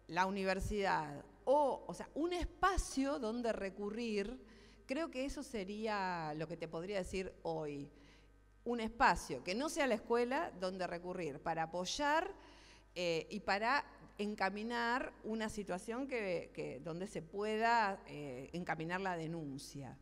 la universidad, o sea, un espacio donde recurrir. Creo que eso sería lo que te podría decir hoy. Un espacio que no sea la escuela donde recurrir para apoyar y para encaminar una situación donde se pueda encaminar la denuncia.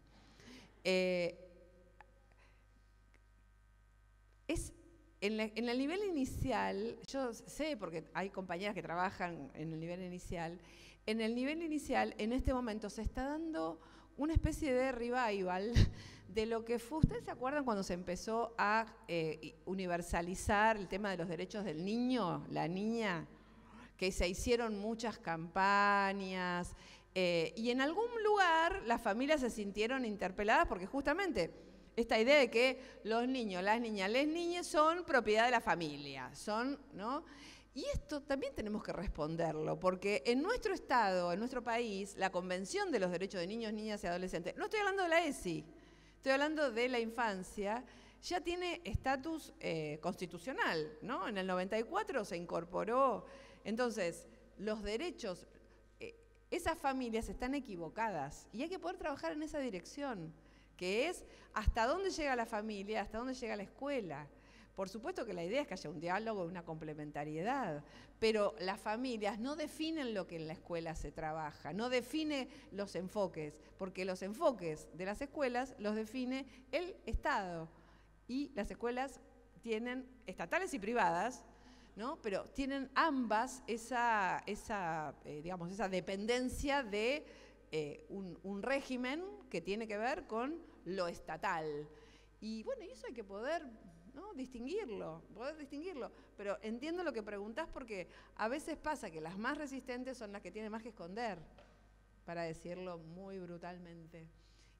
En el nivel inicial, yo sé porque hay compañeras que trabajan en el nivel inicial, en el nivel inicial en este momento se está dando una especie de revival de lo que fue. ¿Ustedes se acuerdan cuando se empezó a universalizar el tema de los derechos del niño, la niña? Que se hicieron muchas campañas y en algún lugar las familias se sintieron interpeladas porque justamente esta idea de que los niños, las niñas son propiedad de la familia, ¿no? Y esto también tenemos que responderlo, porque en nuestro Estado, en nuestro país, la Convención de los Derechos de Niños, Niñas y Adolescentes, no estoy hablando de la ESI, estoy hablando de la infancia, ya tiene estatus constitucional, ¿no? En el 94 se incorporó. Entonces, los derechos, esas familias están equivocadas y hay que poder trabajar en esa dirección, que es hasta dónde llega la familia, hasta dónde llega la escuela. Por supuesto que la idea es que haya un diálogo, una complementariedad, pero las familias no definen lo que en la escuela se trabaja, no define los enfoques, porque los enfoques de las escuelas los define el Estado. Y las escuelas tienen, estatales y privadas, ¿no? Pero tienen ambas esa dependencia de un régimen que tiene que ver con lo estatal. Y bueno, y eso hay que poder, ¿no? distinguirlo. Pero entiendo lo que preguntás porque a veces pasa que las más resistentes son las que tienen más que esconder, para decirlo muy brutalmente.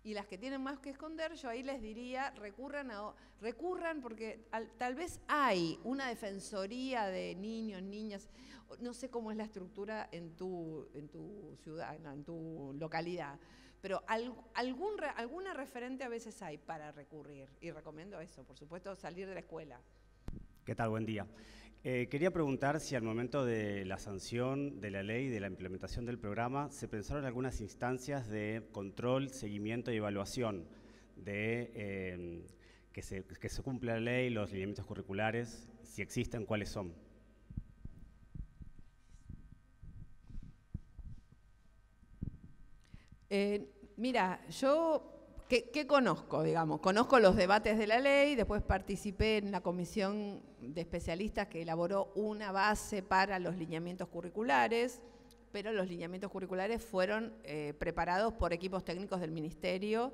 Y las que tienen más que esconder, yo ahí les diría, recurran porque tal vez hay una defensoría de niños, niñas, no sé cómo es la estructura en tu ciudad, no, en tu localidad, pero alguna referente a veces hay para recurrir. Y recomiendo eso, por supuesto, salir de la escuela. ¿Qué tal? Buen día. Quería preguntar si al momento de la sanción de la ley, de la implementación del programa, se pensaron algunas instancias de control, seguimiento y evaluación de que se cumpla la ley, los lineamientos curriculares, si existen, ¿cuáles son? Mira, yo... ¿Qué conozco, digamos? Conozco los debates de la ley, después participé en la comisión de especialistas que elaboró una base para los lineamientos curriculares, pero los lineamientos curriculares fueron preparados por equipos técnicos del Ministerio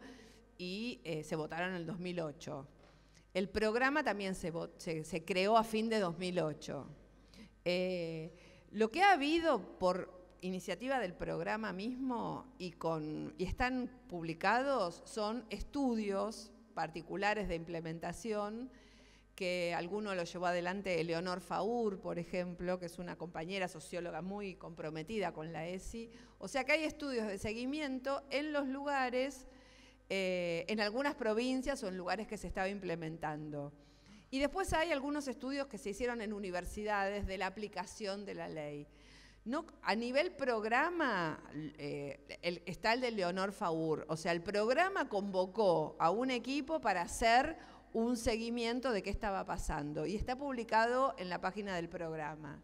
y se votaron en el 2008. El programa también se creó a fin de 2008. Lo que ha habido por iniciativa del programa mismo y están publicados son estudios particulares de implementación que alguno lo llevó adelante Eleonor Faur, por ejemplo, que es una compañera socióloga muy comprometida con la ESI. O sea que hay estudios de seguimiento en los lugares, en algunas provincias o en lugares que se estaba implementando. Y después hay algunos estudios que se hicieron en universidades de la aplicación de la ley. No, a nivel programa está el de Leonor Faur, o sea, el programa convocó a un equipo para hacer un seguimiento de qué estaba pasando y está publicado en la página del programa.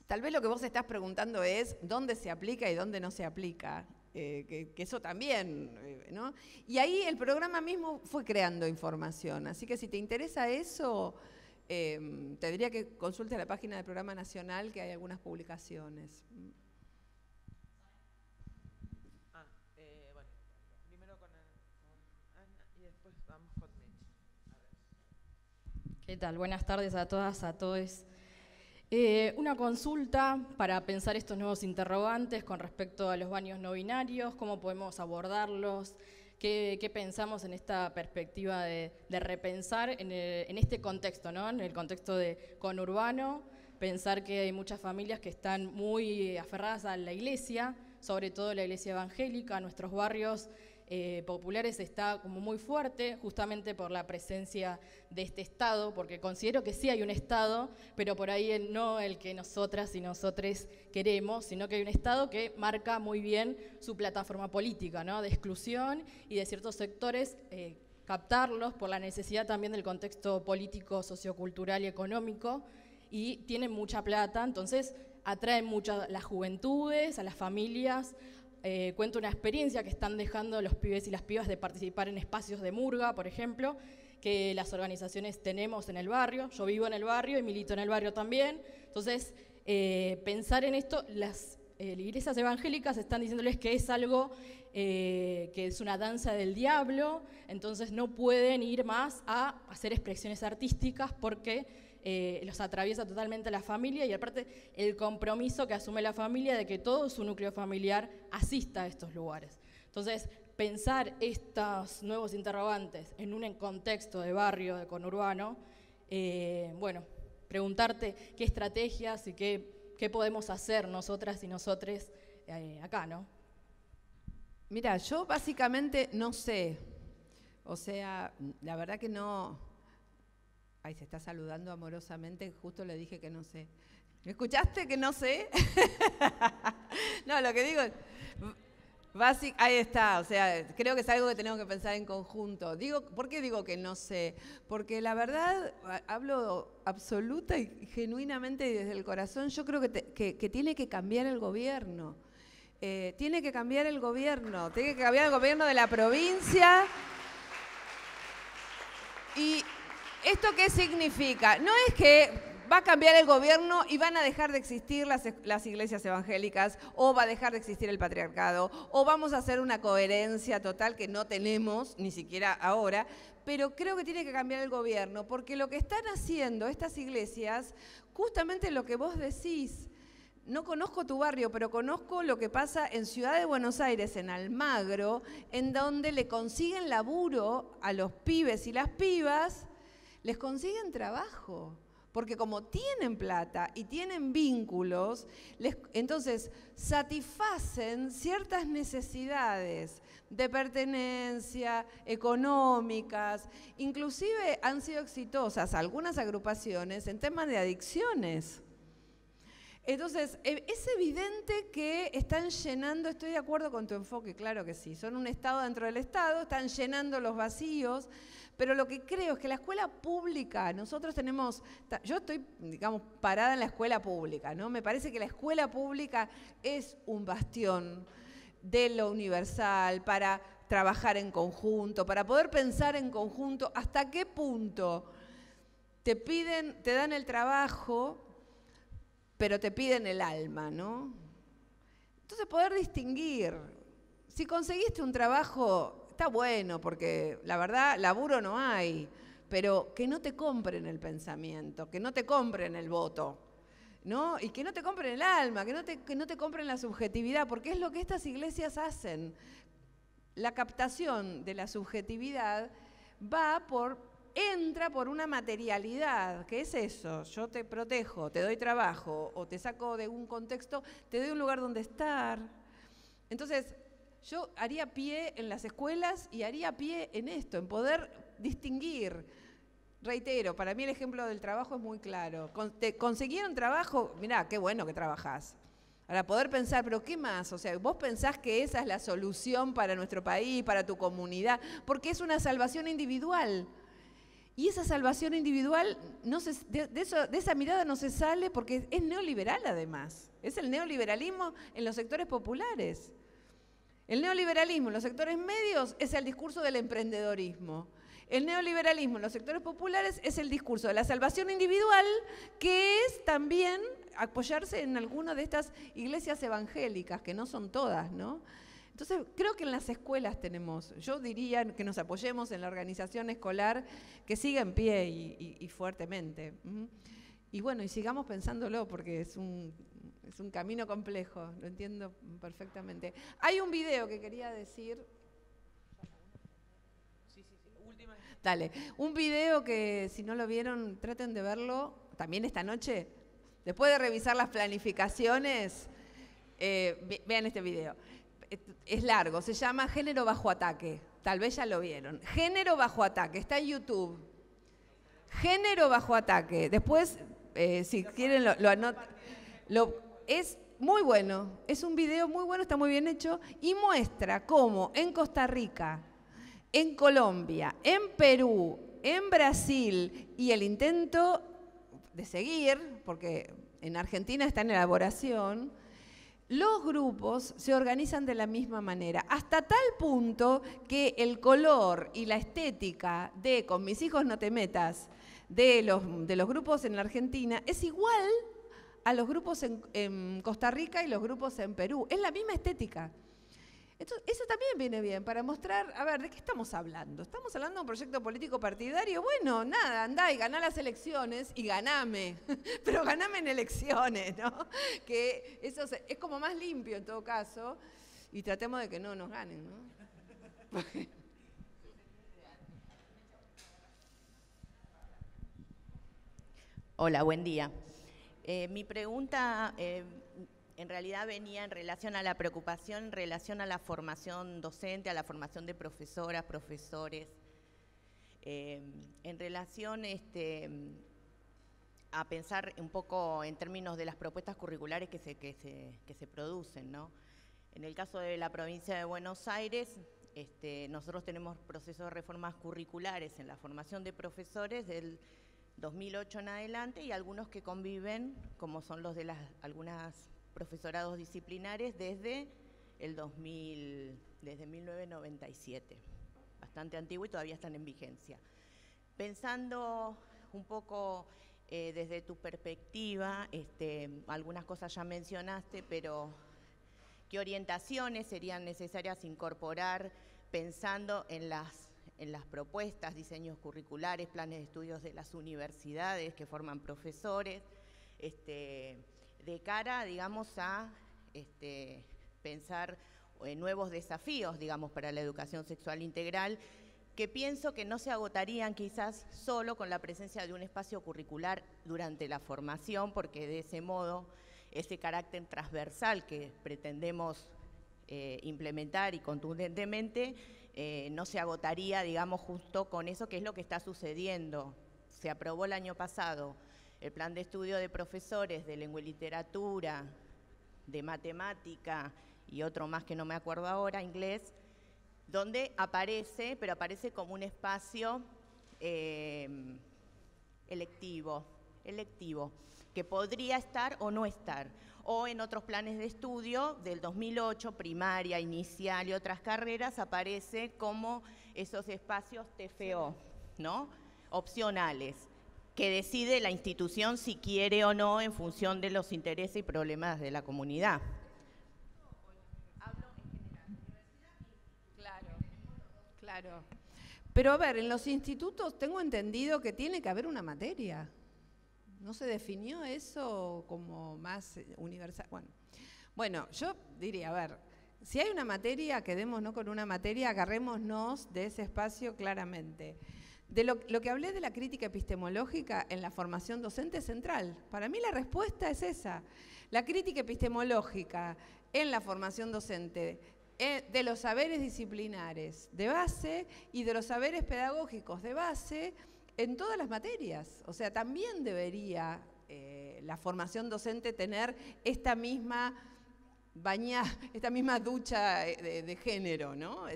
Tal vez lo que vos estás preguntando es dónde se aplica y dónde no se aplica, que eso también, ¿no? Y ahí el programa mismo fue creando información, así que si te interesa eso... te diría que consulte la página del Programa Nacional, que hay algunas publicaciones. Bueno, primero con Ana y después vamos con Mitch. ¿Qué tal? Buenas tardes a todas, a todos. Una consulta para pensar estos nuevos interrogantes con respecto a los baños no binarios, cómo podemos abordarlos. ¿Qué pensamos en esta perspectiva de repensar en este contexto, ¿no? En el contexto de conurbano, pensar que hay muchas familias que están muy aferradas a la iglesia, sobre todo la iglesia evangélica, nuestros barrios populares está como muy fuerte, justamente por la presencia de este Estado, porque considero que sí hay un Estado, pero por ahí no el que nosotras y nosotres queremos, sino que hay un Estado que marca muy bien su plataforma política, ¿no? De exclusión y de ciertos sectores, captarlos por la necesidad también del contexto político, sociocultural y económico, y tienen mucha plata, entonces atraen mucho a las juventudes, a las familias. Cuento una experiencia que están dejando los pibes y las pibas de participar en espacios de murga, por ejemplo, que las organizaciones tenemos en el barrio. Yo vivo en el barrio y milito en el barrio también. Entonces, pensar en esto, iglesias evangélicas están diciéndoles que es algo que es una danza del diablo, entonces no pueden ir más a hacer expresiones artísticas porque los atraviesa totalmente la familia y aparte el compromiso que asume la familia de que todo su núcleo familiar asista a estos lugares. Entonces, pensar estos nuevos interrogantes en un contexto de barrio, de conurbano, bueno, preguntarte qué estrategias y qué podemos hacer nosotras y nosotres acá, ¿no? Mira, yo básicamente no sé, o sea, la verdad que no. Ay, se está saludando amorosamente, justo le dije que no sé. ¿Me escuchaste que no sé? No, lo que digo es, ahí está, o sea, creo que es algo que tenemos que pensar en conjunto. ¿Por qué digo que no sé? Porque la verdad, hablo absoluta y genuinamente y desde el corazón, yo creo que tiene que cambiar el gobierno. Tiene que cambiar el gobierno de la provincia. ¿Y esto qué significa? No es que va a cambiar el gobierno y van a dejar de existir las iglesias evangélicas, o va a dejar de existir el patriarcado, o vamos a hacer una coherencia total que no tenemos, ni siquiera ahora, pero creo que tiene que cambiar el gobierno, porque lo que están haciendo estas iglesias, justamente lo que vos decís, no conozco tu barrio, pero conozco lo que pasa en Ciudad de Buenos Aires, en Almagro, en donde le consiguen laburo a los pibes y las pibas, les consiguen trabajo. Porque como tienen plata y tienen vínculos, entonces satisfacen ciertas necesidades de pertenencia, económicas, inclusive han sido exitosas algunas agrupaciones en temas de adicciones. Entonces, es evidente que están llenando, estoy de acuerdo con tu enfoque, claro que sí, son un Estado dentro del Estado, están llenando los vacíos, pero lo que creo es que la escuela pública, nosotros tenemos, yo estoy, digamos, parada en la escuela pública, ¿no? Me parece que la escuela pública es un bastión de lo universal para trabajar en conjunto, para poder pensar en conjunto, hasta qué punto te dan el trabajo, pero te piden el alma, ¿no? Entonces poder distinguir, si conseguiste un trabajo, está bueno, porque la verdad, laburo no hay, pero que no te compren el pensamiento, que no te compren el voto, ¿no? Y que no te compren el alma, que no te compren la subjetividad, porque es lo que estas iglesias hacen. La captación de la subjetividad entra por una materialidad, que es eso, yo te protejo, te doy trabajo, o te saco de un contexto, te doy un lugar donde estar. Entonces, yo haría pie en las escuelas y haría pie en esto, en poder distinguir. Reitero, para mí el ejemplo del trabajo es muy claro. Te consiguieron trabajo, mirá, qué bueno que trabajás. Ahora, poder pensar, pero ¿qué más? O sea, vos pensás que esa es la solución para nuestro país, para tu comunidad, porque es una salvación individual. Y esa salvación individual, de esa mirada no se sale porque es neoliberal además. Es el neoliberalismo en los sectores populares. El neoliberalismo en los sectores medios es el discurso del emprendedorismo. El neoliberalismo en los sectores populares es el discurso de la salvación individual, que es también apoyarse en alguna de estas iglesias evangélicas, que no son todas, ¿no? Entonces, creo que en las escuelas yo diría que nos apoyemos en la organización escolar, que siga en pie y fuertemente. Y bueno, y sigamos pensándolo, porque es un camino complejo, lo entiendo perfectamente. Hay un video que quería decir. Dale, un video que si no lo vieron, traten de verlo, también esta noche, después de revisar las planificaciones, vean este video. Es largo, se llama Género bajo ataque, tal vez ya lo vieron. Género bajo ataque, está en YouTube. Género bajo ataque, después, si quieren lo anotan. Es muy bueno, es un video muy bueno, está muy bien hecho y muestra cómo en Costa Rica, en Colombia, en Perú, en Brasil y el intento de seguir, porque en Argentina está en elaboración, los grupos se organizan de la misma manera, hasta tal punto que el color y la estética de Con mis hijos no te metas, de los grupos en la Argentina, es igual a los grupos en Costa Rica y los grupos en Perú. Es la misma estética. Entonces, eso también viene bien para mostrar, a ver, ¿de qué estamos hablando? ¿Estamos hablando de un proyecto político partidario? Bueno, nada, andá y ganá las elecciones y ganame, pero ganame en elecciones, ¿no? Que eso es como más limpio en todo caso, y tratemos de que no nos ganen, ¿no? Hola, buen día. Mi pregunta en realidad venía en relación a la preocupación, en relación a la formación docente, a la formación de profesoras, profesores, en relación a pensar un poco en términos de las propuestas curriculares que se producen, ¿no? En el caso de la provincia de Buenos Aires, nosotros tenemos procesos de reformas curriculares en la formación de profesores del 2008 en adelante y algunos que conviven, como son los de algunas profesorados disciplinares desde desde 1997, bastante antiguo y todavía están en vigencia. Pensando un poco desde tu perspectiva, algunas cosas ya mencionaste, pero ¿qué orientaciones serían necesarias incorporar pensando en las propuestas, diseños curriculares, planes de estudios de las universidades que forman profesores, de cara, digamos, a pensar nuevos desafíos, digamos, para la educación sexual integral, que pienso que no se agotarían quizás solo con la presencia de un espacio curricular durante la formación, porque de ese modo ese carácter transversal que pretendemos implementar y contundentemente no se agotaría, digamos, justo con eso que es lo que está sucediendo. Se aprobó el año pasado el plan de estudio de profesores de lengua y literatura, de matemática y otro más que no me acuerdo ahora, inglés, donde aparece, pero aparece como un espacio electivo, que podría estar o no estar. O en otros planes de estudio del 2008, primaria, inicial y otras carreras, aparece como esos espacios TFO, ¿no? Opcionales, que decide la institución si quiere o no en función de los intereses y problemas de la comunidad. Hablo en general. Claro. Pero a ver, en los institutos tengo entendido que tiene que haber una materia. ¿No se definió eso como más universal? Bueno, yo diría, a ver, si hay una materia, quedémonos con una materia, agarrémonos de ese espacio claramente. De lo que hablé de la crítica epistemológica en la formación docente es central. Para mí la respuesta es esa. La crítica epistemológica en la formación docente de los saberes disciplinares de base y de los saberes pedagógicos de base en todas las materias. O sea, también debería la formación docente tener esta misma ducha de género, ¿no?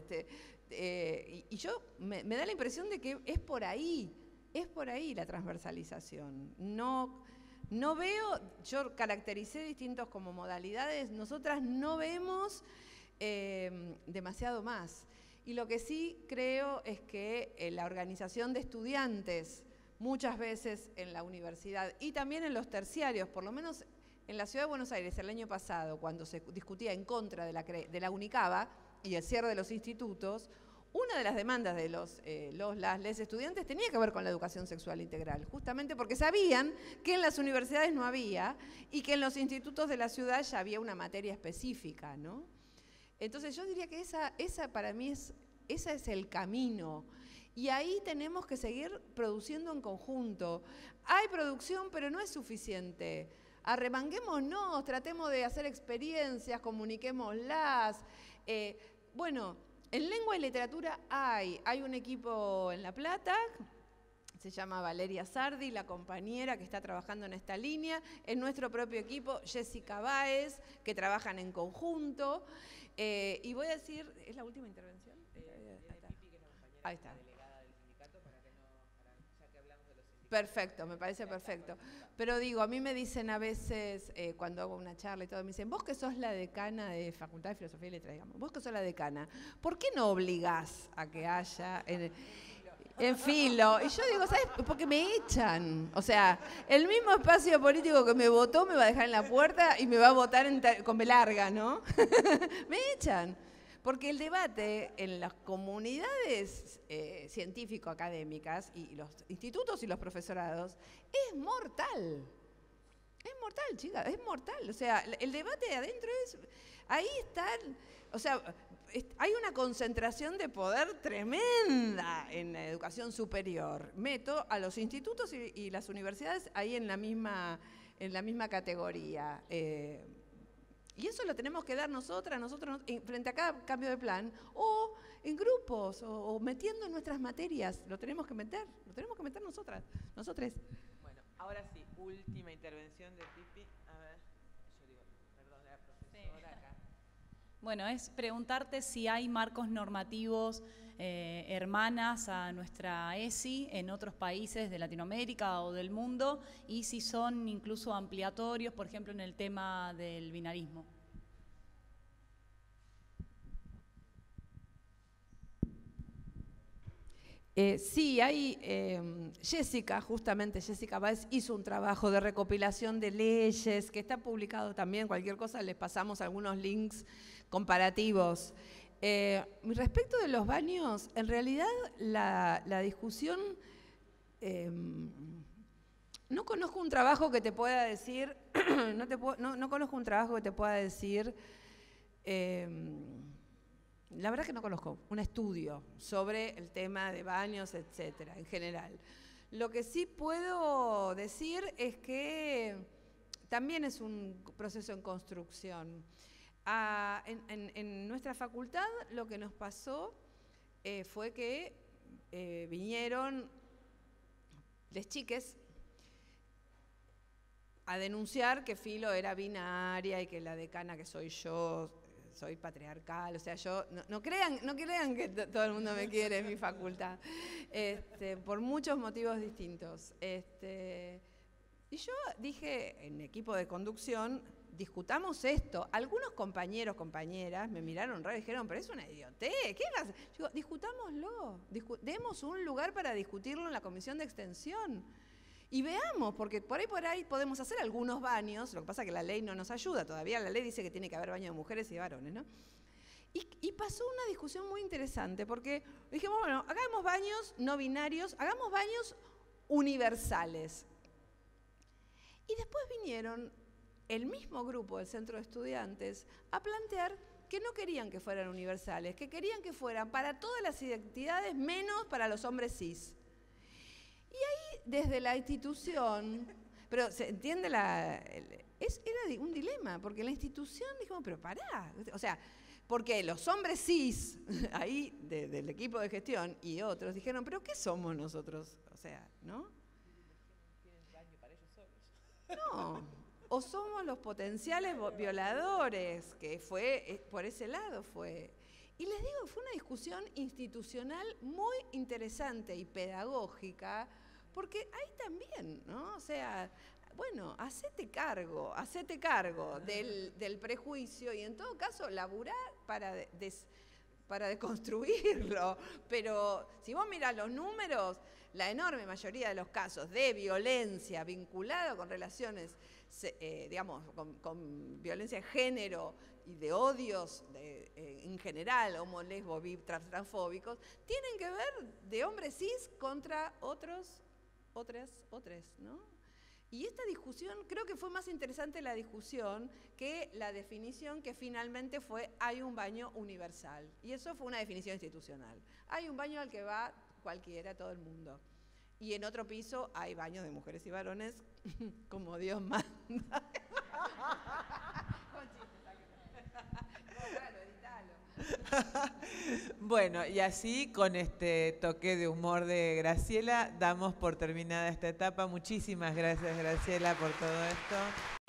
Y yo me da la impresión de que es por ahí la transversalización. No veo, yo caractericé distintos como modalidades, nosotras no vemos demasiado más. Y lo que sí creo es que la organización de estudiantes, muchas veces en la universidad y también en los terciarios, por lo menos en la Ciudad de Buenos Aires el año pasado, cuando se discutía en contra de la UNICABA y el cierre de los institutos, una de las demandas de les estudiantes tenía que ver con la educación sexual integral, justamente porque sabían que en las universidades no había y que en los institutos de la ciudad ya había una materia específica, ¿no? Entonces yo diría que esa para mí ese es el camino. Y ahí tenemos que seguir produciendo en conjunto. Hay producción, pero no es suficiente. Arremanguémonos, tratemos de hacer experiencias, comuniquémoslas. Bueno, en lengua y literatura hay un equipo en La Plata, se llama Valeria Sardi, la compañera que está trabajando en esta línea, en nuestro propio equipo, Jessica Báez, que trabajan en conjunto. Y voy a decir, ¿es la última intervención? Ahí está. Perfecto, me parece perfecto. Pero digo, a mí me dicen a veces, cuando hago una charla y todo, me dicen, vos que sos la decana de Facultad de Filosofía y Letras, digamos, vos que sos la decana, ¿por qué no obligás a que haya... en Filo. Y yo digo, ¿sabes? Porque me echan. O sea, el mismo espacio político que me votó me va a dejar en la puerta y me va a votar con B larga, ¿no? Me echan. Porque el debate en las comunidades científico-académicas y los institutos y los profesorados es mortal. Es mortal, chicas, es mortal. O sea, el debate adentro es... Ahí están... O sea, hay una concentración de poder tremenda en la educación superior. Meto a los institutos y las universidades ahí en la misma categoría. Y eso lo tenemos que dar nosotros frente a cada cambio de plan, o en grupos, o metiendo en nuestras materias. Lo tenemos que meter nosotros. Bueno, ahora sí, última intervención de Pipi. A ver, yo digo, perdón, la profesora acá. Bueno, es preguntarte si hay marcos normativos hermanas a nuestra ESI en otros países de Latinoamérica o del mundo y si son incluso ampliatorios, por ejemplo, en el tema del binarismo. Sí, hay, Jessica Báez hizo un trabajo de recopilación de leyes que está publicado también, cualquier cosa les pasamos algunos links comparativos. Respecto de los baños, en realidad la discusión, no conozco un trabajo que te pueda decir, no conozco un trabajo que te pueda decir, la verdad que no conozco un estudio sobre el tema de baños, etcétera, en general. Lo que sí puedo decir es que también es un proceso en construcción. En nuestra facultad lo que nos pasó fue que vinieron les chiques a denunciar que Filo era binaria y que la decana que soy yo soy patriarcal, o sea, yo no crean que todo el mundo me quiere en mi facultad, por muchos motivos distintos. Y yo dije en equipo de conducción, discutamos esto. Algunos compañeros, compañeras me miraron raro y dijeron, pero es una idiotez, ¿qué vas a hacer? Yo digo, discutámoslo, demos un lugar para discutirlo en la comisión de extensión. Y veamos, porque por ahí podemos hacer algunos baños, lo que pasa es que la ley no nos ayuda, todavía la ley dice que tiene que haber baño de mujeres y de varones, ¿no? Y pasó una discusión muy interesante, porque dijimos, bueno, hagamos baños no binarios, hagamos baños universales. Y después vinieron el mismo grupo del centro de estudiantes a plantear que no querían que fueran universales, que querían que fueran para todas las identidades menos para los hombres cis. Y ahí, desde la institución, pero se entiende era un dilema, porque la institución dijimos, pero pará, o sea, porque los hombres cis, ahí del equipo de gestión y otros, dijeron, pero ¿qué somos nosotros? O sea, ¿no? No, o somos los potenciales violadores, que fue, por ese lado fue. Y les digo, fue una discusión institucional muy interesante y pedagógica, porque ahí también, ¿no? O sea, bueno, hacete cargo del prejuicio y en todo caso laburar para deconstruirlo. Pero si vos mirás los números, la enorme mayoría de los casos de violencia vinculada con relaciones, digamos, con violencia de género y de odios en general, homo, lesbo, bi, transfóbicos, tienen que ver de hombres cis contra otras, ¿no? Y esta discusión, creo que fue más interesante la discusión que la definición que finalmente fue, hay un baño universal. Y eso fue una definición institucional. Hay un baño al que va cualquiera, todo el mundo. Y en otro piso hay baños de mujeres y varones, como Dios manda. Bueno, y así con este toque de humor de Graciela damos por terminada esta etapa. Muchísimas gracias, Graciela, por todo esto.